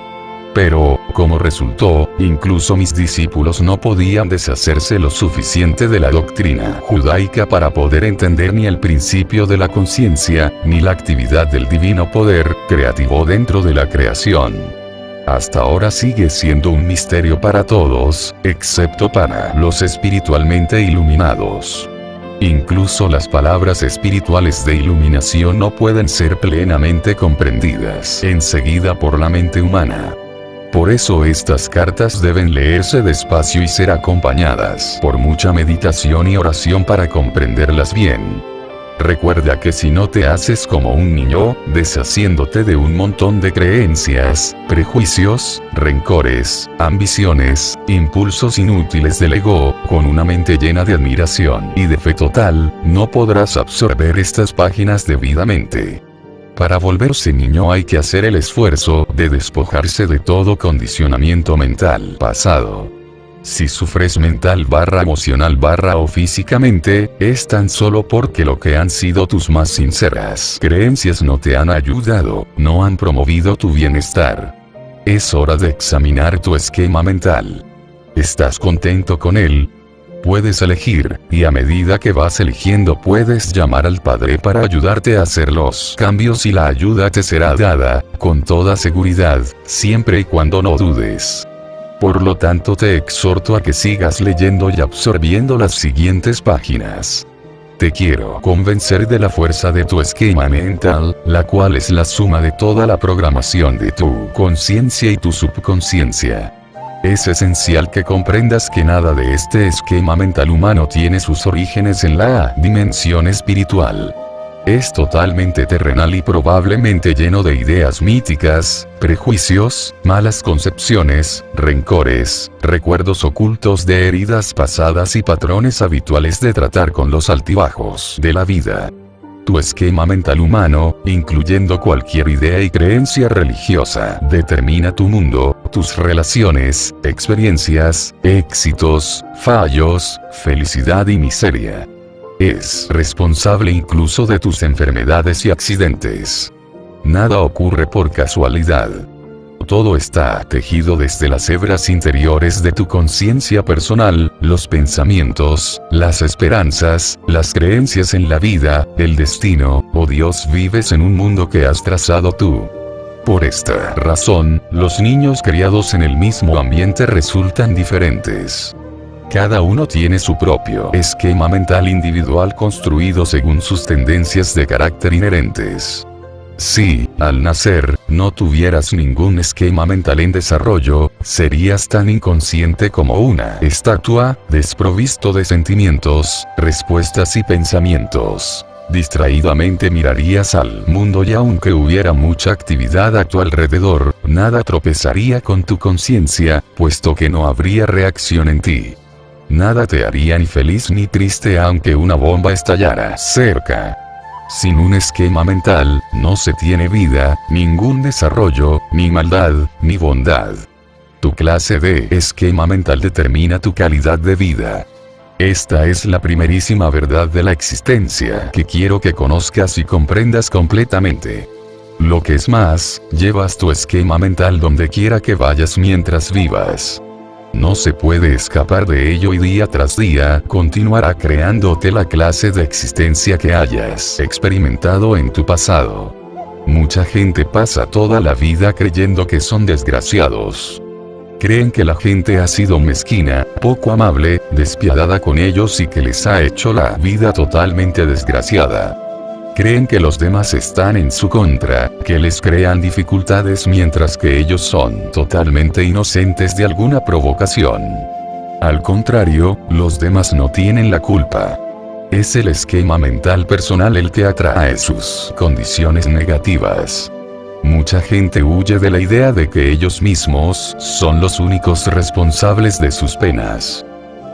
Pero, como resultó, incluso mis discípulos no podían deshacerse lo suficiente de la doctrina judaica para poder entender ni el principio de la conciencia, ni la actividad del divino poder creativo dentro de la creación. Hasta ahora sigue siendo un misterio para todos, excepto para los espiritualmente iluminados. Incluso las palabras espirituales de iluminación no pueden ser plenamente comprendidas enseguida por la mente humana. Por eso estas cartas deben leerse despacio y ser acompañadas por mucha meditación y oración para comprenderlas bien. Recuerda que si no te haces como un niño, deshaciéndote de un montón de creencias, prejuicios, rencores, ambiciones, impulsos inútiles del ego, con una mente llena de admiración y de fe total, no podrás absorber estas páginas debidamente. Para volverse niño hay que hacer el esfuerzo de despojarse de todo condicionamiento mental pasado. Si sufres mental/emocional/ o físicamente, es tan solo porque lo que han sido tus más sinceras creencias no te han ayudado, no han promovido tu bienestar. Es hora de examinar tu esquema mental. ¿Estás contento con él? Puedes elegir, y a medida que vas eligiendo puedes llamar al Padre para ayudarte a hacer los cambios y la ayuda te será dada, con toda seguridad, siempre y cuando no dudes. Por lo tanto te exhorto a que sigas leyendo y absorbiendo las siguientes páginas. Te quiero convencer de la fuerza de tu esquema mental, la cual es la suma de toda la programación de tu conciencia y tu subconsciencia. Es esencial que comprendas que nada de este esquema mental humano tiene sus orígenes en la dimensión espiritual. Es totalmente terrenal y probablemente lleno de ideas míticas, prejuicios, malas concepciones, rencores, recuerdos ocultos de heridas pasadas y patrones habituales de tratar con los altibajos de la vida. Tu esquema mental humano, incluyendo cualquier idea y creencia religiosa, determina tu mundo, tus relaciones, experiencias, éxitos, fallos, felicidad y miseria. Es responsable incluso de tus enfermedades y accidentes. Nada ocurre por casualidad. Todo está tejido desde las hebras interiores de tu conciencia personal, los pensamientos, las esperanzas, las creencias en la vida, el destino, o Dios. Vives en un mundo que has trazado tú. Por esta razón, los niños criados en el mismo ambiente resultan diferentes. Cada uno tiene su propio esquema mental individual construido según sus tendencias de carácter inherentes. Si, al nacer, no tuvieras ningún esquema mental en desarrollo, serías tan inconsciente como una estatua, desprovisto de sentimientos, respuestas y pensamientos. Distraídamente mirarías al mundo y aunque hubiera mucha actividad a tu alrededor, nada tropezaría con tu conciencia, puesto que no habría reacción en ti. Nada te haría ni feliz ni triste aunque una bomba estallara cerca. Sin un esquema mental, no se tiene vida, ningún desarrollo, ni maldad, ni bondad. Tu clase de esquema mental determina tu calidad de vida. Esta es la primerísima verdad de la existencia que quiero que conozcas y comprendas completamente. Lo que es más, llevas tu esquema mental donde quiera que vayas mientras vivas. No se puede escapar de ello y día tras día continuará creándote la clase de existencia que hayas experimentado en tu pasado. Mucha gente pasa toda la vida creyendo que son desgraciados. Creen que la gente ha sido mezquina, poco amable, despiadada con ellos y que les ha hecho la vida totalmente desgraciada. Creen que los demás están en su contra, que les crean dificultades mientras que ellos son totalmente inocentes de alguna provocación. Al contrario, los demás no tienen la culpa. Es el esquema mental personal el que atrae sus condiciones negativas. Mucha gente huye de la idea de que ellos mismos son los únicos responsables de sus penas.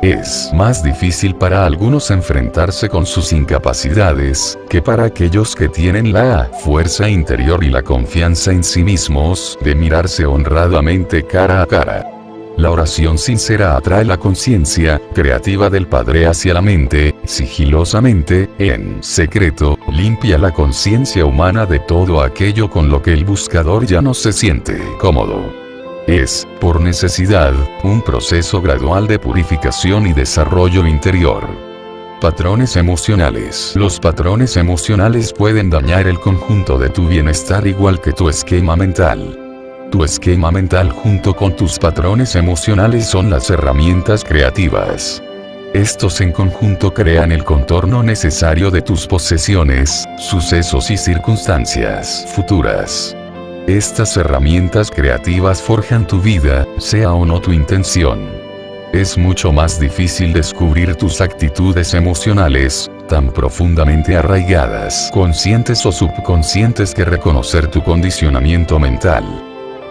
Es más difícil para algunos enfrentarse con sus incapacidades, que para aquellos que tienen la fuerza interior y la confianza en sí mismos de mirarse honradamente cara a cara. La oración sincera atrae la conciencia creativa del Padre hacia la mente, sigilosamente, en secreto, limpia la conciencia humana de todo aquello con lo que el buscador ya no se siente cómodo. Es, por necesidad, un proceso gradual de purificación y desarrollo interior. Patrones emocionales. Los patrones emocionales pueden dañar el conjunto de tu bienestar igual que tu esquema mental. Tu esquema mental junto con tus patrones emocionales son las herramientas creativas. Estos en conjunto crean el contorno necesario de tus posesiones, sucesos y circunstancias futuras. Estas herramientas creativas forjan tu vida, sea o no tu intención. Es mucho más difícil descubrir tus actitudes emocionales, tan profundamente arraigadas, conscientes o subconscientes, que reconocer tu condicionamiento mental.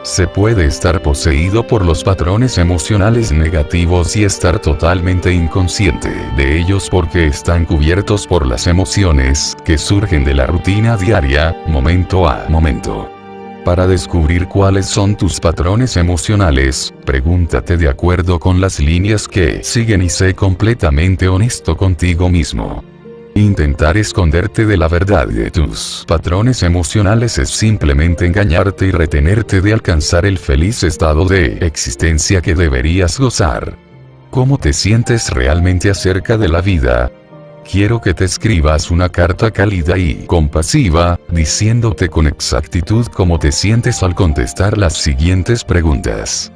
Se puede estar poseído por los patrones emocionales negativos y estar totalmente inconsciente de ellos porque están cubiertos por las emociones que surgen de la rutina diaria, momento a momento. Para descubrir cuáles son tus patrones emocionales, pregúntate de acuerdo con las líneas que siguen y sé completamente honesto contigo mismo. Intentar esconderte de la verdad de tus patrones emocionales es simplemente engañarte y retenerte de alcanzar el feliz estado de existencia que deberías gozar. ¿Cómo te sientes realmente acerca de la vida? Quiero que te escribas una carta cálida y compasiva, diciéndote con exactitud cómo te sientes al contestar las siguientes preguntas.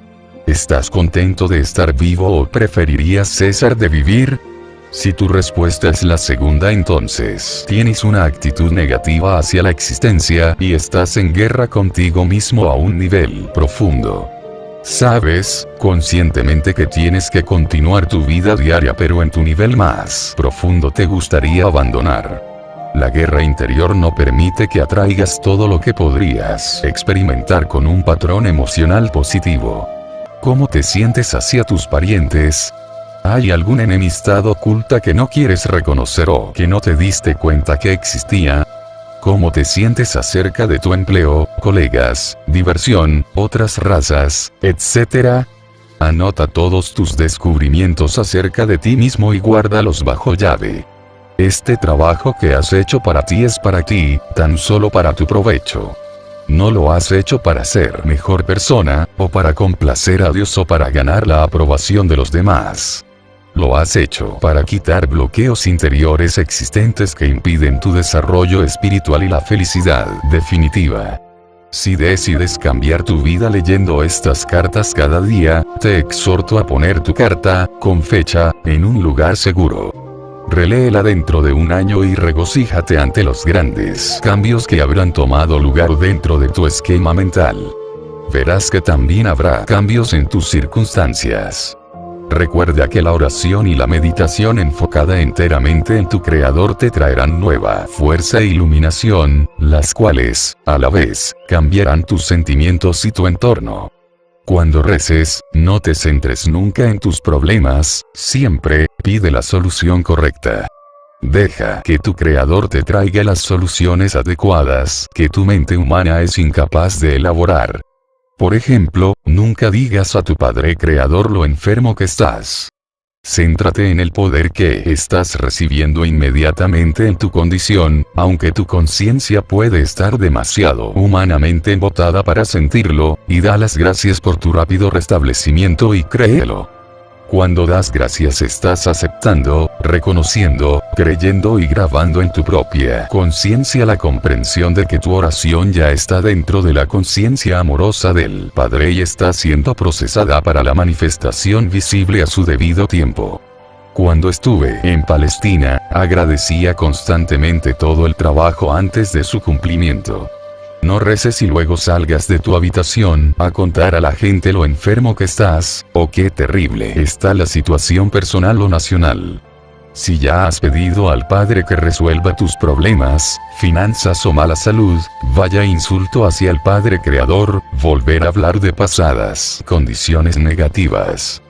¿Estás contento de estar vivo o preferirías cesar de vivir? Si tu respuesta es la segunda, entonces tienes una actitud negativa hacia la existencia y estás en guerra contigo mismo a un nivel profundo. Sabes, conscientemente, que tienes que continuar tu vida diaria, pero en tu nivel más profundo te gustaría abandonar. La guerra interior no permite que atraigas todo lo que podrías experimentar con un patrón emocional positivo. ¿Cómo te sientes hacia tus parientes? ¿Hay alguna enemistad oculta que no quieres reconocer o que no te diste cuenta que existía? ¿Cómo te sientes acerca de tu empleo, colegas, diversión, otras razas, etc.? Anota todos tus descubrimientos acerca de ti mismo y guárdalos bajo llave. Este trabajo que has hecho para ti es para ti, tan solo para tu provecho. No lo has hecho para ser mejor persona, o para complacer a Dios o para ganar la aprobación de los demás. Lo has hecho para quitar bloqueos interiores existentes que impiden tu desarrollo espiritual y la felicidad definitiva. Si decides cambiar tu vida leyendo estas cartas cada día, te exhorto a poner tu carta, con fecha, en un lugar seguro. Reléela dentro de un año y regocíjate ante los grandes cambios que habrán tomado lugar dentro de tu esquema mental. Verás que también habrá cambios en tus circunstancias. Recuerda que la oración y la meditación enfocada enteramente en tu Creador te traerán nueva fuerza e iluminación, las cuales, a la vez, cambiarán tus sentimientos y tu entorno. Cuando reces, no te centres nunca en tus problemas, siempre pide la solución correcta. Deja que tu creador te traiga las soluciones adecuadas que tu mente humana es incapaz de elaborar. Por ejemplo, nunca digas a tu Padre Creador lo enfermo que estás. Céntrate en el poder que estás recibiendo inmediatamente en tu condición, aunque tu conciencia puede estar demasiado humanamente embotada para sentirlo, y da las gracias por tu rápido restablecimiento y créelo. Cuando das gracias estás aceptando, reconociendo, creyendo y grabando en tu propia conciencia la comprensión de que tu oración ya está dentro de la conciencia amorosa del Padre y está siendo procesada para la manifestación visible a su debido tiempo. Cuando estuve en Palestina, agradecía constantemente todo el trabajo antes de su cumplimiento. No reces y luego salgas de tu habitación a contar a la gente lo enfermo que estás, o qué terrible está la situación personal o nacional. Si ya has pedido al Padre que resuelva tus problemas, finanzas o mala salud, vaya insulto hacia el Padre Creador, volver a hablar de pasadas condiciones negativas.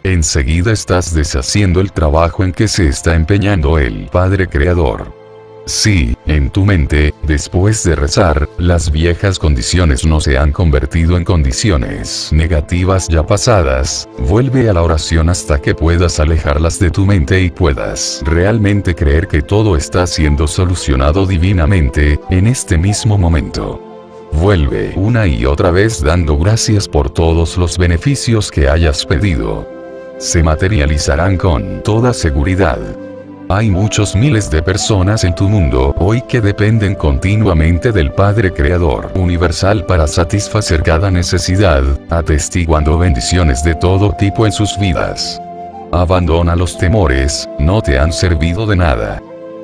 Enseguida estás deshaciendo el trabajo en que se está empeñando el Padre Creador. Si, en tu mente, después de rezar, las viejas condiciones no se han convertido en condiciones negativas ya pasadas, vuelve a la oración hasta que puedas alejarlas de tu mente y puedas realmente creer que todo está siendo solucionado divinamente, en este mismo momento. Vuelve una y otra vez dando gracias por todos los beneficios que hayas pedido. Se materializarán con toda seguridad. Hay muchos miles de personas en tu mundo hoy que dependen continuamente del Padre Creador universal para satisfacer cada necesidad, atestiguando bendiciones de todo tipo en sus vidas. Abandona los temores, no te han servido de nada.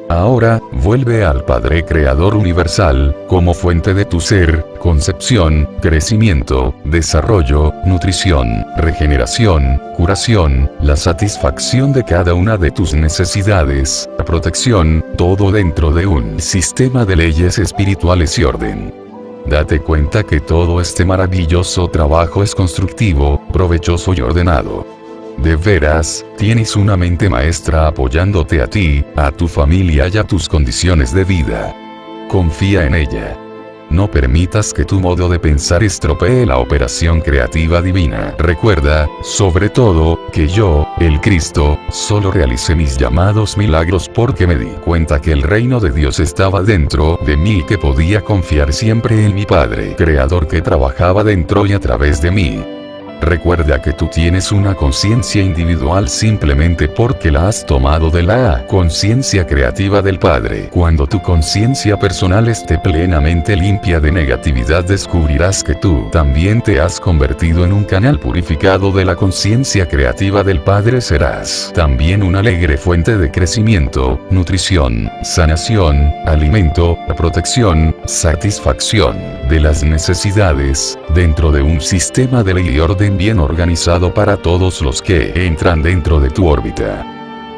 Ahora, vuelve al Padre Creador universal, como fuente de tu ser, concepción, crecimiento, desarrollo, nutrición, regeneración, curación, la satisfacción de cada una de tus necesidades, la protección, todo dentro de un sistema de leyes espirituales y orden. Date cuenta que todo este maravilloso trabajo es constructivo, provechoso y ordenado. De veras, tienes una mente maestra apoyándote a ti, a tu familia y a tus condiciones de vida. Confía en ella. No permitas que tu modo de pensar estropee la operación creativa divina. Recuerda, sobre todo, que yo, el Cristo, solo realicé mis llamados milagros porque me di cuenta que el reino de Dios estaba dentro de mí y que podía confiar siempre en mi Padre Creador que trabajaba dentro y a través de mí. Recuerda que tú tienes una conciencia individual simplemente porque la has tomado de la conciencia creativa del Padre. Cuando tu conciencia personal esté plenamente limpia de negatividad, descubrirás que tú también te has convertido en un canal purificado de la conciencia creativa del Padre. Serás también una alegre fuente de crecimiento, nutrición, sanación, alimento, protección, satisfacción de las necesidades, dentro de un sistema de ley y orden bien organizado para todos los que entran dentro de tu órbita.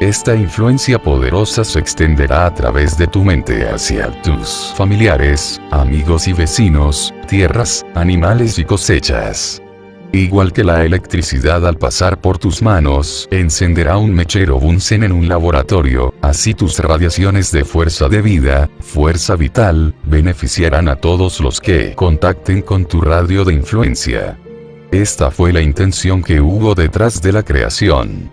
Esta influencia poderosa se extenderá a través de tu mente hacia tus familiares, amigos y vecinos, tierras, animales y cosechas. Igual que la electricidad al pasar por tus manos, encenderá un mechero Bunsen en un laboratorio, así tus radiaciones de fuerza de vida, fuerza vital, beneficiarán a todos los que contacten con tu radio de influencia. Esta fue la intención que hubo detrás de la creación.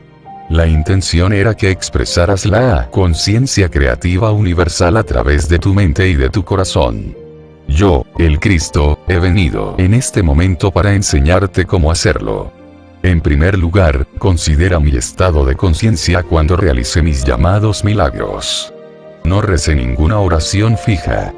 La intención era que expresaras la conciencia creativa universal a través de tu mente y de tu corazón. Yo, el Cristo, he venido en este momento para enseñarte cómo hacerlo. En primer lugar, considera mi estado de conciencia cuando realicé mis llamados milagros. No recé ninguna oración fija.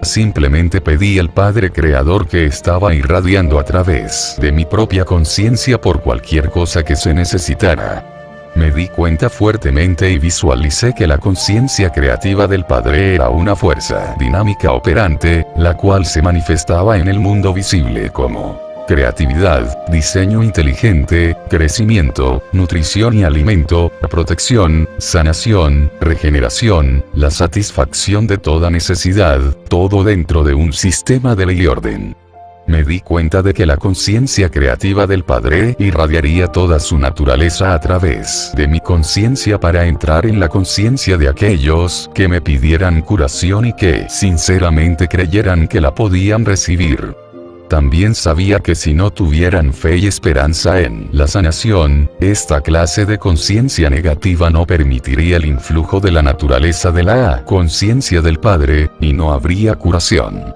Simplemente pedí al Padre Creador que estaba irradiando a través de mi propia conciencia por cualquier cosa que se necesitara. Me di cuenta fuertemente y visualicé que la conciencia creativa del Padre era una fuerza dinámica operante, la cual se manifestaba en el mundo visible como creatividad, diseño inteligente, crecimiento, nutrición y alimento, protección, sanación, regeneración, la satisfacción de toda necesidad, todo dentro de un sistema de ley y orden. Me di cuenta de que la conciencia creativa del Padre irradiaría toda su naturaleza a través de mi conciencia para entrar en la conciencia de aquellos que me pidieran curación y que sinceramente creyeran que la podían recibir. También sabía que si no tuvieran fe y esperanza en la sanación, esta clase de conciencia negativa no permitiría el influjo de la naturaleza de la conciencia del Padre, y no habría curación.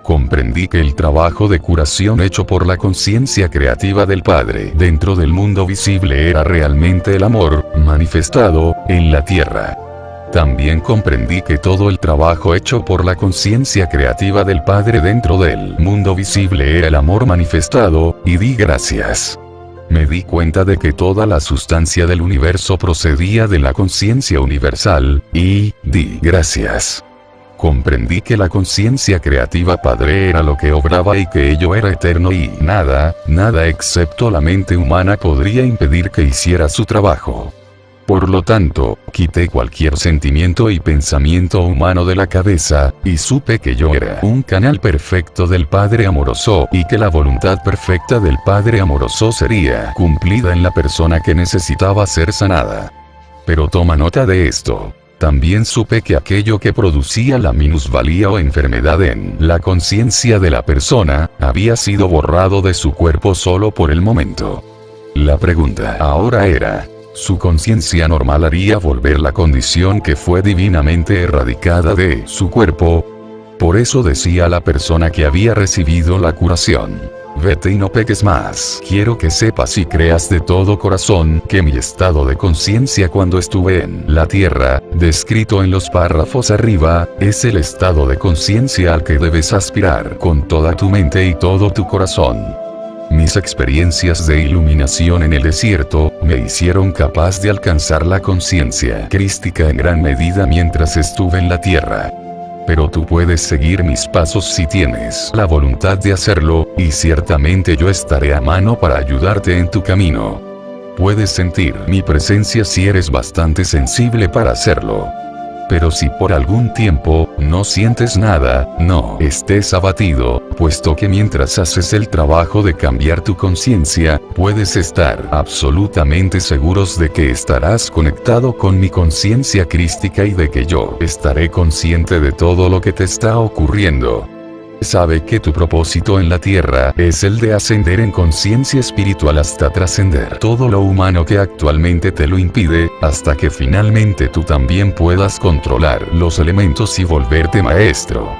Comprendí que el trabajo de curación hecho por la conciencia creativa del Padre dentro del mundo visible era realmente el amor, manifestado en la tierra. También comprendí que todo el trabajo hecho por la conciencia creativa del Padre dentro del mundo visible era el amor manifestado, y di gracias. Me di cuenta de que toda la sustancia del universo procedía de la conciencia universal, y di gracias. Comprendí que la conciencia creativa Padre era lo que obraba y que ello era eterno y nada excepto la mente humana podría impedir que hiciera su trabajo. Por lo tanto, quité cualquier sentimiento y pensamiento humano de la cabeza, y supe que yo era un canal perfecto del Padre amoroso y que la voluntad perfecta del Padre amoroso sería cumplida en la persona que necesitaba ser sanada. Pero toma nota de esto. También supe que aquello que producía la minusvalía o enfermedad en la conciencia de la persona, había sido borrado de su cuerpo solo por el momento. La pregunta ahora era, ¿su conciencia normal haría volver la condición que fue divinamente erradicada de su cuerpo? Por eso decía a la persona que había recibido la curación: vete y no peques más. Quiero que sepas y creas de todo corazón que mi estado de conciencia cuando estuve en la tierra, descrito en los párrafos arriba, es el estado de conciencia al que debes aspirar con toda tu mente y todo tu corazón. Mis experiencias de iluminación en el desierto me hicieron capaz de alcanzar la conciencia crística en gran medida mientras estuve en la tierra. Pero tú puedes seguir mis pasos si tienes la voluntad de hacerlo, y ciertamente yo estaré a mano para ayudarte en tu camino. Puedes sentir mi presencia si eres bastante sensible para hacerlo. Pero si por algún tiempo no sientes nada, no estés abatido, puesto que mientras haces el trabajo de cambiar tu conciencia, puedes estar absolutamente seguros de que estarás conectado con mi conciencia crística y de que yo estaré consciente de todo lo que te está ocurriendo. Sabe que tu propósito en la tierra es el de ascender en conciencia espiritual hasta trascender todo lo humano que actualmente te lo impide, hasta que finalmente tú también puedas controlar los elementos y volverte maestro.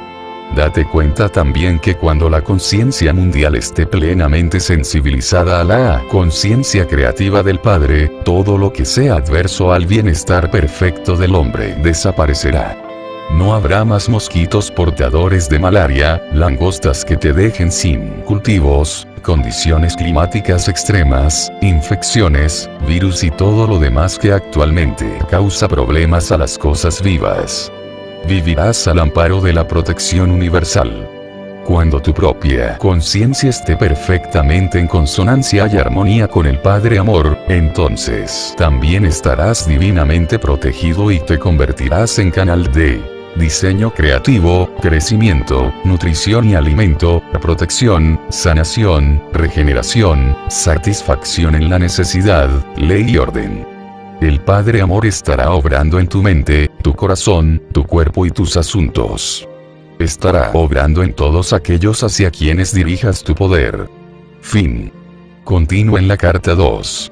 Date cuenta también que cuando la conciencia mundial esté plenamente sensibilizada a la conciencia creativa del Padre, todo lo que sea adverso al bienestar perfecto del hombre desaparecerá. No habrá más mosquitos portadores de malaria, langostas que te dejen sin cultivos, condiciones climáticas extremas, infecciones, virus y todo lo demás que actualmente causa problemas a las cosas vivas. Vivirás al amparo de la protección universal. Cuando tu propia conciencia esté perfectamente en consonancia y armonía con el Padre Amor, entonces también estarás divinamente protegido y te convertirás en canal de diseño creativo, crecimiento, nutrición y alimento, protección, sanación, regeneración, satisfacción en la necesidad, ley y orden. El Padre Amor estará obrando en tu mente, tu corazón, tu cuerpo y tus asuntos. Estará obrando en todos aquellos hacia quienes dirijas tu poder. Fin. Continúa en la carta 2.